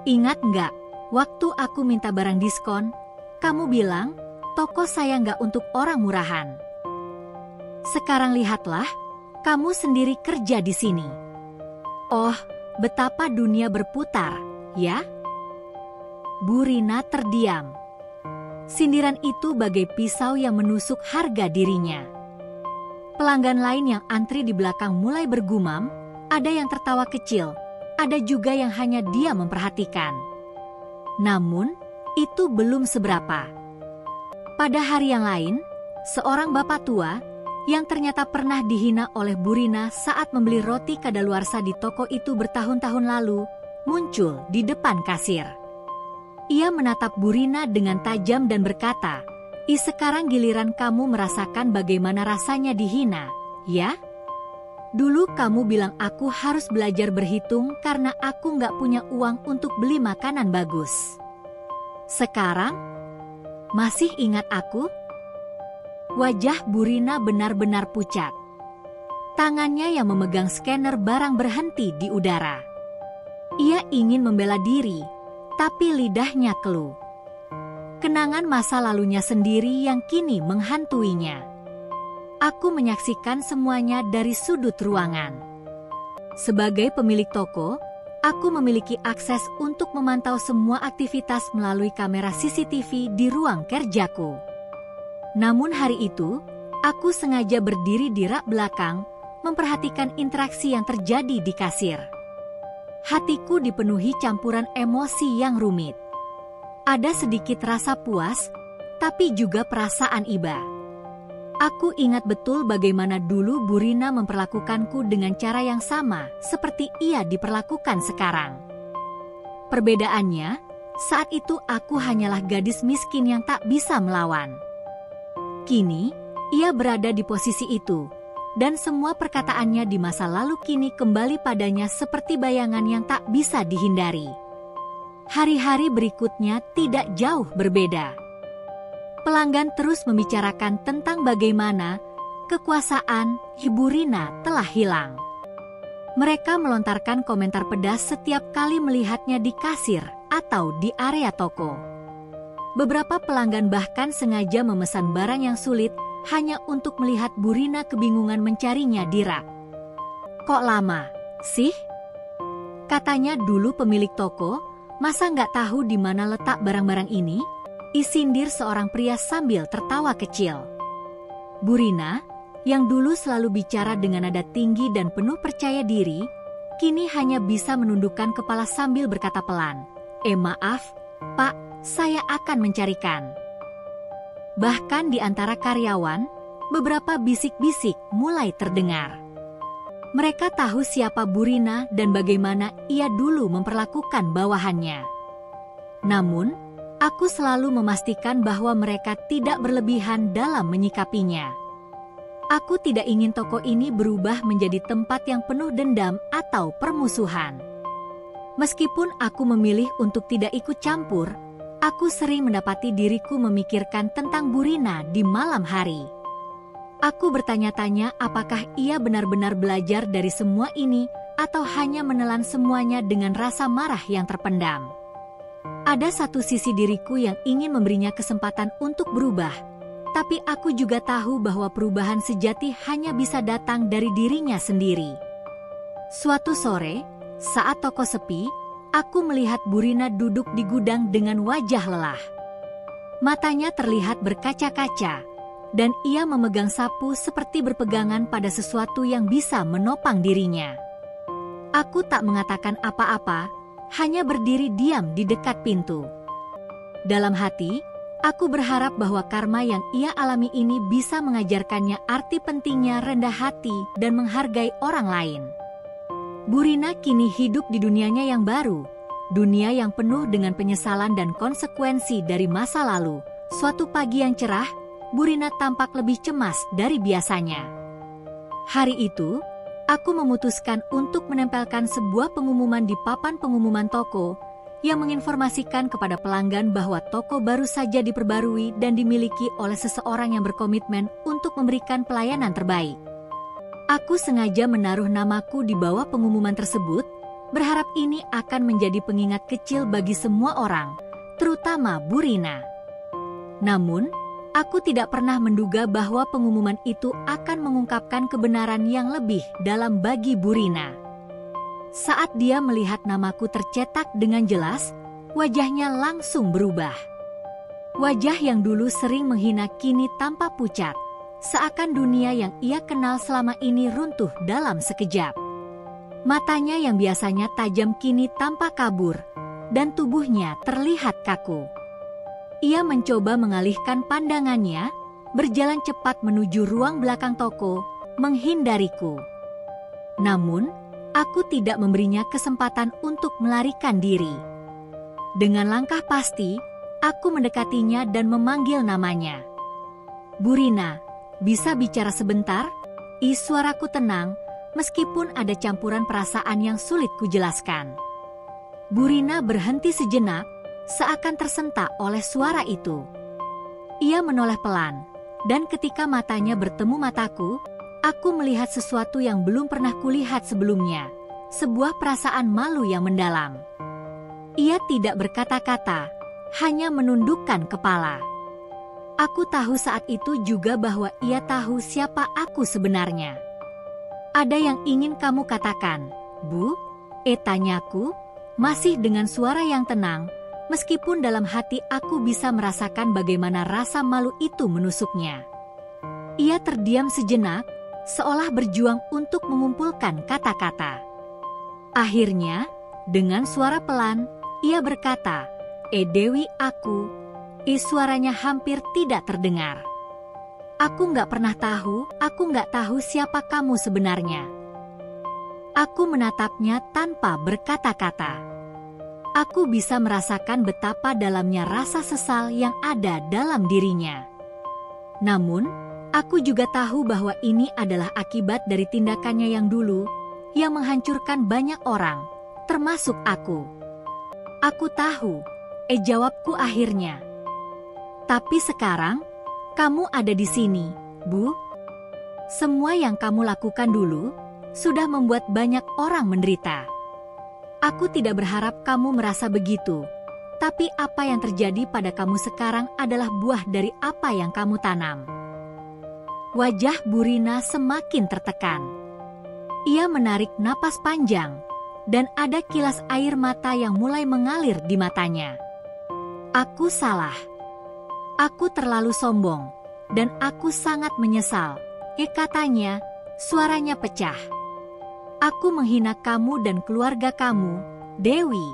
A: Ingat nggak, waktu aku minta barang diskon, kamu bilang, toko saya nggak untuk orang murahan. Sekarang lihatlah, kamu sendiri kerja di sini. Oh, betapa dunia berputar, ya?" Bu Rina terdiam. Sindiran itu bagai pisau yang menusuk harga dirinya. Pelanggan lain yang antri di belakang mulai bergumam, ada yang tertawa kecil, ada juga yang hanya diam memperhatikan. Namun, itu belum seberapa. Pada hari yang lain, seorang bapak tua yang ternyata pernah dihina oleh Bu Rina saat membeli roti kadaluarsa di toko itu bertahun-tahun lalu, muncul di depan kasir. Ia menatap Bu Rina dengan tajam dan berkata, sekarang giliran kamu merasakan bagaimana rasanya dihina, ya? Dulu kamu bilang aku harus belajar berhitung karena aku nggak punya uang untuk beli makanan bagus. Sekarang, masih ingat aku?" Wajah Bu Rina benar-benar pucat. Tangannya yang memegang scanner barang berhenti di udara. Ia ingin membela diri, tapi lidahnya keluh. Kenangan masa lalunya sendiri yang kini menghantuinya. Aku menyaksikan semuanya dari sudut ruangan. Sebagai pemilik toko, aku memiliki akses untuk memantau semua aktivitas melalui kamera CCTV di ruang kerjaku. Namun hari itu, aku sengaja berdiri di rak belakang, memperhatikan interaksi yang terjadi di kasir. Hatiku dipenuhi campuran emosi yang rumit. Ada sedikit rasa puas, tapi juga perasaan iba. Aku ingat betul bagaimana dulu Bu Rina memperlakukanku dengan cara yang sama seperti ia diperlakukan sekarang. Perbedaannya, saat itu aku hanyalah gadis miskin yang tak bisa melawan. Kini, ia berada di posisi itu, dan semua perkataannya di masa lalu kini kembali padanya seperti bayangan yang tak bisa dihindari. Hari-hari berikutnya tidak jauh berbeda. Pelanggan terus membicarakan tentang bagaimana kekuasaan Ibu Rina telah hilang. Mereka melontarkan komentar pedas setiap kali melihatnya di kasir atau di area toko. Beberapa pelanggan bahkan sengaja memesan barang yang sulit hanya untuk melihat Bu Rina kebingungan mencarinya di rak. "Kok lama sih?" katanya dulu pemilik toko. "Masa nggak tahu di mana letak barang-barang ini?" Isindir seorang pria sambil tertawa kecil. Bu Rina, yang dulu selalu bicara dengan nada tinggi dan penuh percaya diri, kini hanya bisa menundukkan kepala sambil berkata pelan, "Maaf, Pak, saya akan mencarikan." Bahkan di antara karyawan, beberapa bisik-bisik mulai terdengar. Mereka tahu siapa Bu Rina dan bagaimana ia dulu memperlakukan bawahannya. Namun, aku selalu memastikan bahwa mereka tidak berlebihan dalam menyikapinya. Aku tidak ingin toko ini berubah menjadi tempat yang penuh dendam atau permusuhan. Meskipun aku memilih untuk tidak ikut campur, aku sering mendapati diriku memikirkan tentang Bu Rina di malam hari. Aku bertanya-tanya apakah ia benar-benar belajar dari semua ini atau hanya menelan semuanya dengan rasa marah yang terpendam. Ada satu sisi diriku yang ingin memberinya kesempatan untuk berubah, tapi aku juga tahu bahwa perubahan sejati hanya bisa datang dari dirinya sendiri. Suatu sore, saat toko sepi, aku melihat Bu Rina duduk di gudang dengan wajah lelah. Matanya terlihat berkaca-kaca, dan ia memegang sapu seperti berpegangan pada sesuatu yang bisa menopang dirinya. Aku tak mengatakan apa-apa, hanya berdiri diam di dekat pintu. Dalam hati, aku berharap bahwa karma yang ia alami ini bisa mengajarkannya arti pentingnya rendah hati dan menghargai orang lain. Bu Rina kini hidup di dunianya yang baru, dunia yang penuh dengan penyesalan dan konsekuensi dari masa lalu. Suatu pagi yang cerah, Bu Rina tampak lebih cemas dari biasanya. Hari itu, aku memutuskan untuk menempelkan sebuah pengumuman di papan pengumuman toko yang menginformasikan kepada pelanggan bahwa toko baru saja diperbarui dan dimiliki oleh seseorang yang berkomitmen untuk memberikan pelayanan terbaik. Aku sengaja menaruh namaku di bawah pengumuman tersebut, berharap ini akan menjadi pengingat kecil bagi semua orang, terutama Bu Rina. Namun, aku tidak pernah menduga bahwa pengumuman itu akan mengungkapkan kebenaran yang lebih dalam bagi Bu Rina. Saat dia melihat namaku tercetak dengan jelas, wajahnya langsung berubah. Wajah yang dulu sering menghina kini tampak pucat, seakan dunia yang ia kenal selama ini runtuh dalam sekejap. Matanya yang biasanya tajam kini tampak kabur, dan tubuhnya terlihat kaku. Ia mencoba mengalihkan pandangannya, berjalan cepat menuju ruang belakang toko, menghindariku. Namun, aku tidak memberinya kesempatan untuk melarikan diri. Dengan langkah pasti, aku mendekatinya dan memanggil namanya. "Bu Rina, bisa bicara sebentar?" Suaraku tenang, meskipun ada campuran perasaan yang sulit kujelaskan. Bu Rina berhenti sejenak, seakan tersentak oleh suara itu. Ia menoleh pelan, dan ketika matanya bertemu mataku, aku melihat sesuatu yang belum pernah kulihat sebelumnya, sebuah perasaan malu yang mendalam. Ia tidak berkata-kata, hanya menundukkan kepala. Aku tahu saat itu juga bahwa ia tahu siapa aku sebenarnya. "Ada yang ingin kamu katakan, Bu?" Tanyaku, masih dengan suara yang tenang, meskipun dalam hati aku bisa merasakan bagaimana rasa malu itu menusuknya. Ia terdiam sejenak, seolah berjuang untuk mengumpulkan kata-kata. Akhirnya, dengan suara pelan, ia berkata, Dewi, aku." Suaranya hampir tidak terdengar. Aku nggak tahu siapa kamu sebenarnya." Aku menatapnya tanpa berkata-kata. Aku bisa merasakan betapa dalamnya rasa sesal yang ada dalam dirinya. Namun, Aku juga tahu bahwa ini adalah akibat dari tindakannya yang dulu, yang menghancurkan banyak orang, termasuk aku. Aku tahu, jawabku akhirnya. Tapi sekarang, kamu ada di sini, Bu. Semua yang kamu lakukan dulu, sudah membuat banyak orang menderita. Aku tidak berharap kamu merasa begitu, tapi apa yang terjadi pada kamu sekarang adalah buah dari apa yang kamu tanam. Wajah Bu Rina semakin tertekan. Ia menarik napas panjang, dan ada kilas air mata yang mulai mengalir di matanya. Aku salah. Aku terlalu sombong, dan aku sangat menyesal. Katanya, suaranya pecah. Aku menghina kamu dan keluarga kamu, Dewi.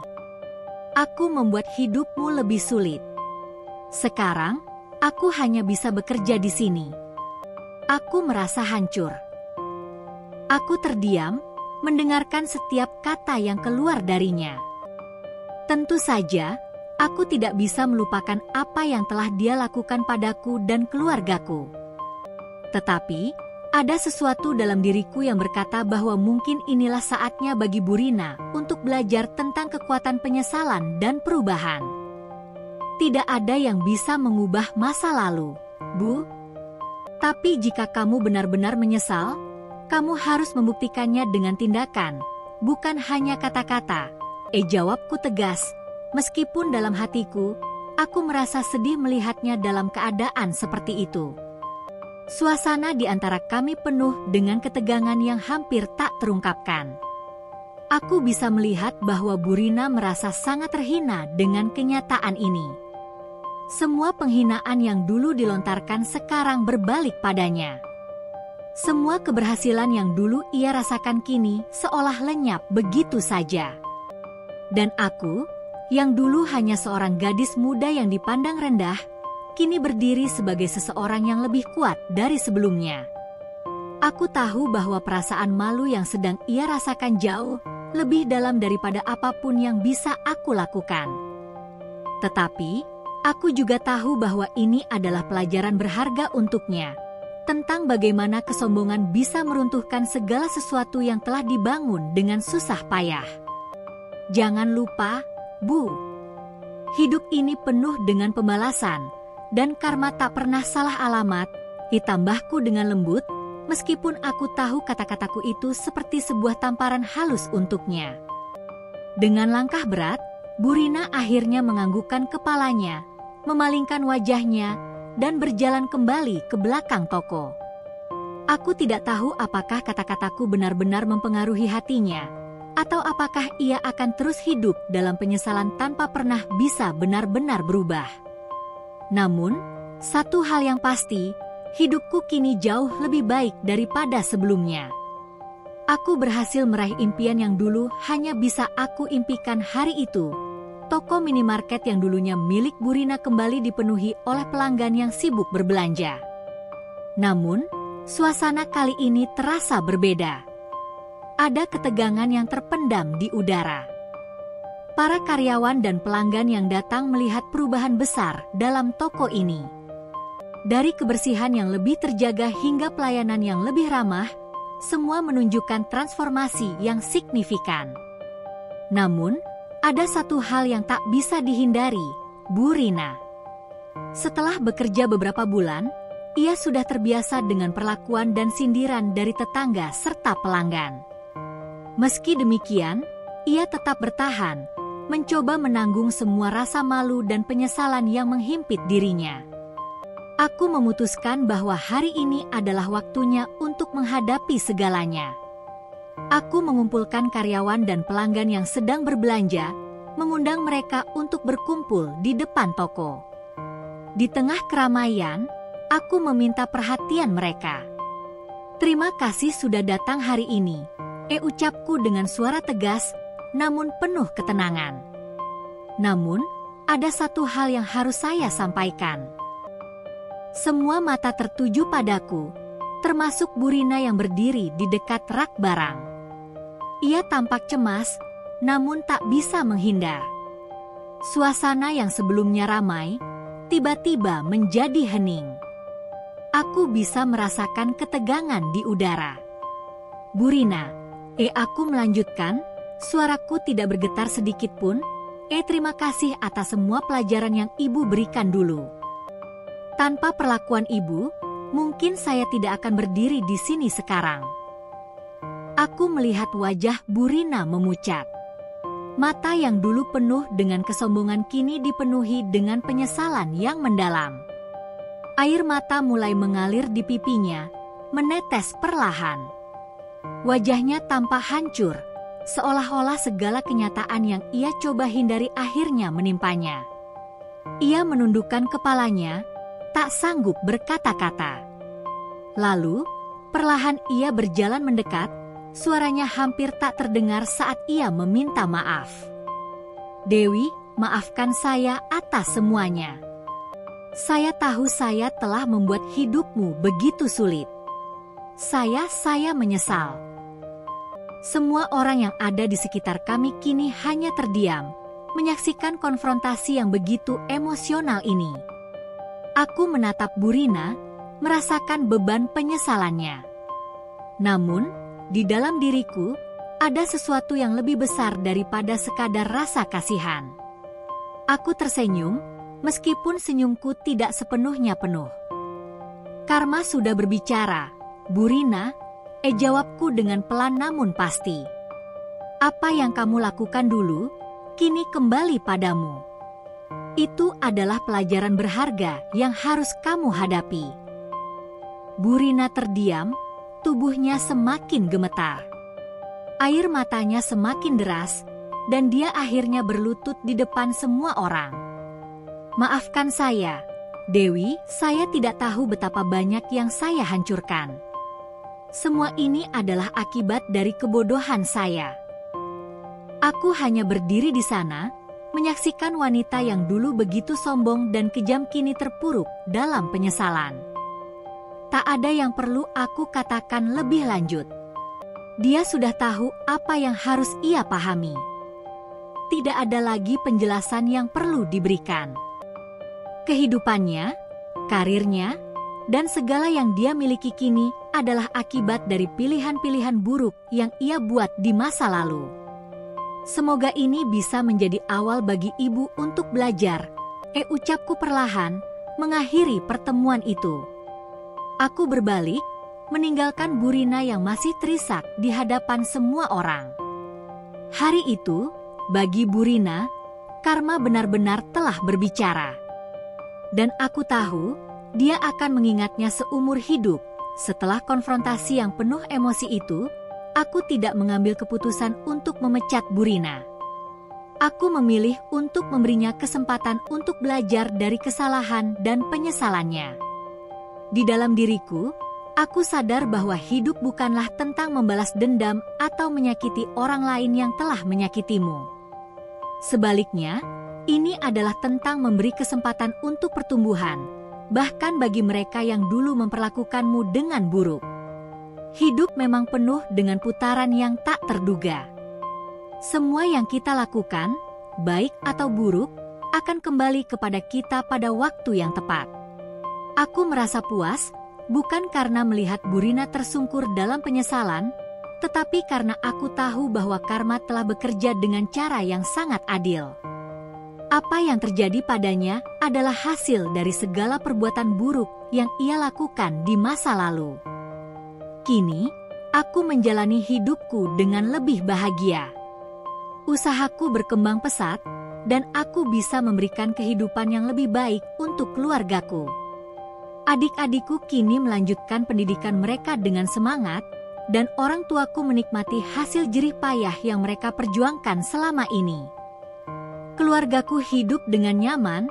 A: Aku membuat hidupmu lebih sulit. Sekarang, aku hanya bisa bekerja di sini. Aku merasa hancur. Aku terdiam, mendengarkan setiap kata yang keluar darinya. Tentu saja, aku tidak bisa melupakan apa yang telah dia lakukan padaku dan keluargaku. Tetapi, ada sesuatu dalam diriku yang berkata bahwa mungkin inilah saatnya bagi Bu Rina untuk belajar tentang kekuatan penyesalan dan perubahan. Tidak ada yang bisa mengubah masa lalu, Bu. Tapi jika kamu benar-benar menyesal, kamu harus membuktikannya dengan tindakan, bukan hanya kata-kata. Jawabku tegas, meskipun dalam hatiku, aku merasa sedih melihatnya dalam keadaan seperti itu. Suasana di antara kami penuh dengan ketegangan yang hampir tak terungkapkan. Aku bisa melihat bahwa Bu Rina merasa sangat terhina dengan kenyataan ini. Semua penghinaan yang dulu dilontarkan sekarang berbalik padanya. Semua keberhasilan yang dulu ia rasakan kini seolah lenyap begitu saja. Dan aku, yang dulu hanya seorang gadis muda yang dipandang rendah, kini berdiri sebagai seseorang yang lebih kuat dari sebelumnya. Aku tahu bahwa perasaan malu yang sedang ia rasakan jauh lebih dalam daripada apapun yang bisa aku lakukan. Tetapi, aku juga tahu bahwa ini adalah pelajaran berharga untuknya, tentang bagaimana kesombongan bisa meruntuhkan segala sesuatu yang telah dibangun dengan susah payah. Jangan lupa, Bu, hidup ini penuh dengan pembalasan, dan karma tak pernah salah alamat, ditambahku dengan lembut, meskipun aku tahu kata-kataku itu seperti sebuah tamparan halus untuknya. Dengan langkah berat, Bu Rina akhirnya menganggukkan kepalanya, memalingkan wajahnya, dan berjalan kembali ke belakang toko. Aku tidak tahu apakah kata-kataku benar-benar mempengaruhi hatinya, atau apakah ia akan terus hidup dalam penyesalan tanpa pernah bisa benar-benar berubah. Namun, satu hal yang pasti, hidupku kini jauh lebih baik daripada sebelumnya. Aku berhasil meraih impian yang dulu hanya bisa aku impikan hari itu. Toko minimarket yang dulunya milik Bu Rina kembali dipenuhi oleh pelanggan yang sibuk berbelanja. Namun, suasana kali ini terasa berbeda. Ada ketegangan yang terpendam di udara. Para karyawan dan pelanggan yang datang melihat perubahan besar dalam toko ini. Dari kebersihan yang lebih terjaga hingga pelayanan yang lebih ramah, semua menunjukkan transformasi yang signifikan. Namun, ada satu hal yang tak bisa dihindari, Bu Rina. Setelah bekerja beberapa bulan, ia sudah terbiasa dengan perlakuan dan sindiran dari tetangga serta pelanggan. Meski demikian, ia tetap bertahan, mencoba menanggung semua rasa malu dan penyesalan yang menghimpit dirinya. Aku memutuskan bahwa hari ini adalah waktunya untuk menghadapi segalanya. Aku mengumpulkan karyawan dan pelanggan yang sedang berbelanja, mengundang mereka untuk berkumpul di depan toko. Di tengah keramaian, aku meminta perhatian mereka. "Terima kasih sudah datang hari ini," ucapku dengan suara tegas, namun penuh ketenangan. Namun, ada satu hal yang harus saya sampaikan. Semua mata tertuju padaku, termasuk Bu Rina yang berdiri di dekat rak barang. Ia tampak cemas, namun tak bisa menghindar. Suasana yang sebelumnya ramai, tiba-tiba menjadi hening. Aku bisa merasakan ketegangan di udara. Burina, aku melanjutkan, suaraku tidak bergetar sedikit pun. Terima kasih atas semua pelajaran yang ibu berikan dulu. Tanpa perlakuan ibu, mungkin saya tidak akan berdiri di sini sekarang. Aku melihat wajah Burina memucat. Mata yang dulu penuh dengan kesombongan kini dipenuhi dengan penyesalan yang mendalam. Air mata mulai mengalir di pipinya, menetes perlahan. Wajahnya tampak hancur, seolah-olah segala kenyataan yang ia coba hindari akhirnya menimpanya. Ia menundukkan kepalanya, tak sanggup berkata-kata. Lalu, perlahan ia berjalan mendekat, suaranya hampir tak terdengar saat ia meminta maaf. Dewi, maafkan saya atas semuanya. Saya tahu saya telah membuat hidupmu begitu sulit. Saya menyesal. Semua orang yang ada di sekitar kami kini hanya terdiam, menyaksikan konfrontasi yang begitu emosional ini. Aku menatap Burina, merasakan beban penyesalannya. Namun, di dalam diriku, ada sesuatu yang lebih besar daripada sekadar rasa kasihan. Aku tersenyum, meskipun senyumku tidak sepenuhnya penuh. Karma sudah berbicara, Burina, jawabku dengan pelan namun pasti. Apa yang kamu lakukan dulu, kini kembali padamu. Itu adalah pelajaran berharga yang harus kamu hadapi. Burina terdiam, tubuhnya semakin gemetar. Air matanya semakin deras, dan dia akhirnya berlutut di depan semua orang. Maafkan saya, Dewi, saya tidak tahu betapa banyak yang saya hancurkan. Semua ini adalah akibat dari kebodohan saya. Aku hanya berdiri di sana, menyaksikan wanita yang dulu begitu sombong dan kejam kini terpuruk dalam penyesalan. Tak ada yang perlu aku katakan lebih lanjut. Dia sudah tahu apa yang harus ia pahami. Tidak ada lagi penjelasan yang perlu diberikan. Kehidupannya, karirnya, dan segala yang dia miliki kini adalah akibat dari pilihan-pilihan buruk yang ia buat di masa lalu. Semoga ini bisa menjadi awal bagi ibu untuk belajar. Ucapku perlahan, mengakhiri pertemuan itu. Aku berbalik, meninggalkan Burina yang masih terisak di hadapan semua orang. Hari itu, bagi Burina, karma benar-benar telah berbicara. Dan aku tahu, dia akan mengingatnya seumur hidup. Setelah konfrontasi yang penuh emosi itu, aku tidak mengambil keputusan untuk memecat Burina. Aku memilih untuk memberinya kesempatan untuk belajar dari kesalahan dan penyesalannya. Di dalam diriku, aku sadar bahwa hidup bukanlah tentang membalas dendam atau menyakiti orang lain yang telah menyakitimu. Sebaliknya, ini adalah tentang memberi kesempatan untuk pertumbuhan, bahkan bagi mereka yang dulu memperlakukanmu dengan buruk. Hidup memang penuh dengan putaran yang tak terduga. Semua yang kita lakukan, baik atau buruk, akan kembali kepada kita pada waktu yang tepat. Aku merasa puas, bukan karena melihat Burina tersungkur dalam penyesalan, tetapi karena aku tahu bahwa karma telah bekerja dengan cara yang sangat adil. Apa yang terjadi padanya adalah hasil dari segala perbuatan buruk yang ia lakukan di masa lalu. Kini, aku menjalani hidupku dengan lebih bahagia. Usahaku berkembang pesat, dan aku bisa memberikan kehidupan yang lebih baik untuk keluargaku. Adik-adikku kini melanjutkan pendidikan mereka dengan semangat, dan orang tuaku menikmati hasil jerih payah yang mereka perjuangkan selama ini. Keluargaku hidup dengan nyaman,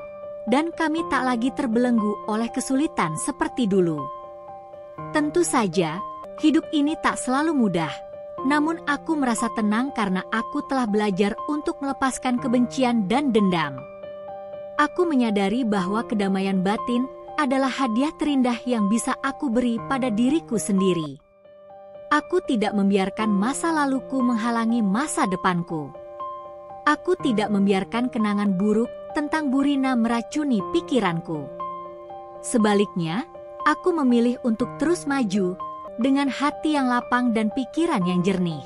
A: dan kami tak lagi terbelenggu oleh kesulitan seperti dulu. Tentu saja, hidup ini tak selalu mudah, namun aku merasa tenang karena aku telah belajar untuk melepaskan kebencian dan dendam. Aku menyadari bahwa kedamaian batin adalah hadiah terindah yang bisa aku beri pada diriku sendiri. Aku tidak membiarkan masa laluku menghalangi masa depanku. Aku tidak membiarkan kenangan buruk tentang Burina meracuni pikiranku. Sebaliknya, Aku memilih untuk terus maju dengan hati yang lapang dan pikiran yang jernih.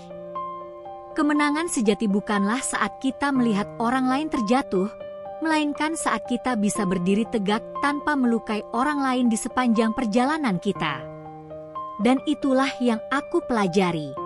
A: Kemenangan sejati bukanlah saat kita melihat orang lain terjatuh, melainkan saat kita bisa berdiri tegak tanpa melukai orang lain di sepanjang perjalanan kita. Dan itulah yang aku pelajari.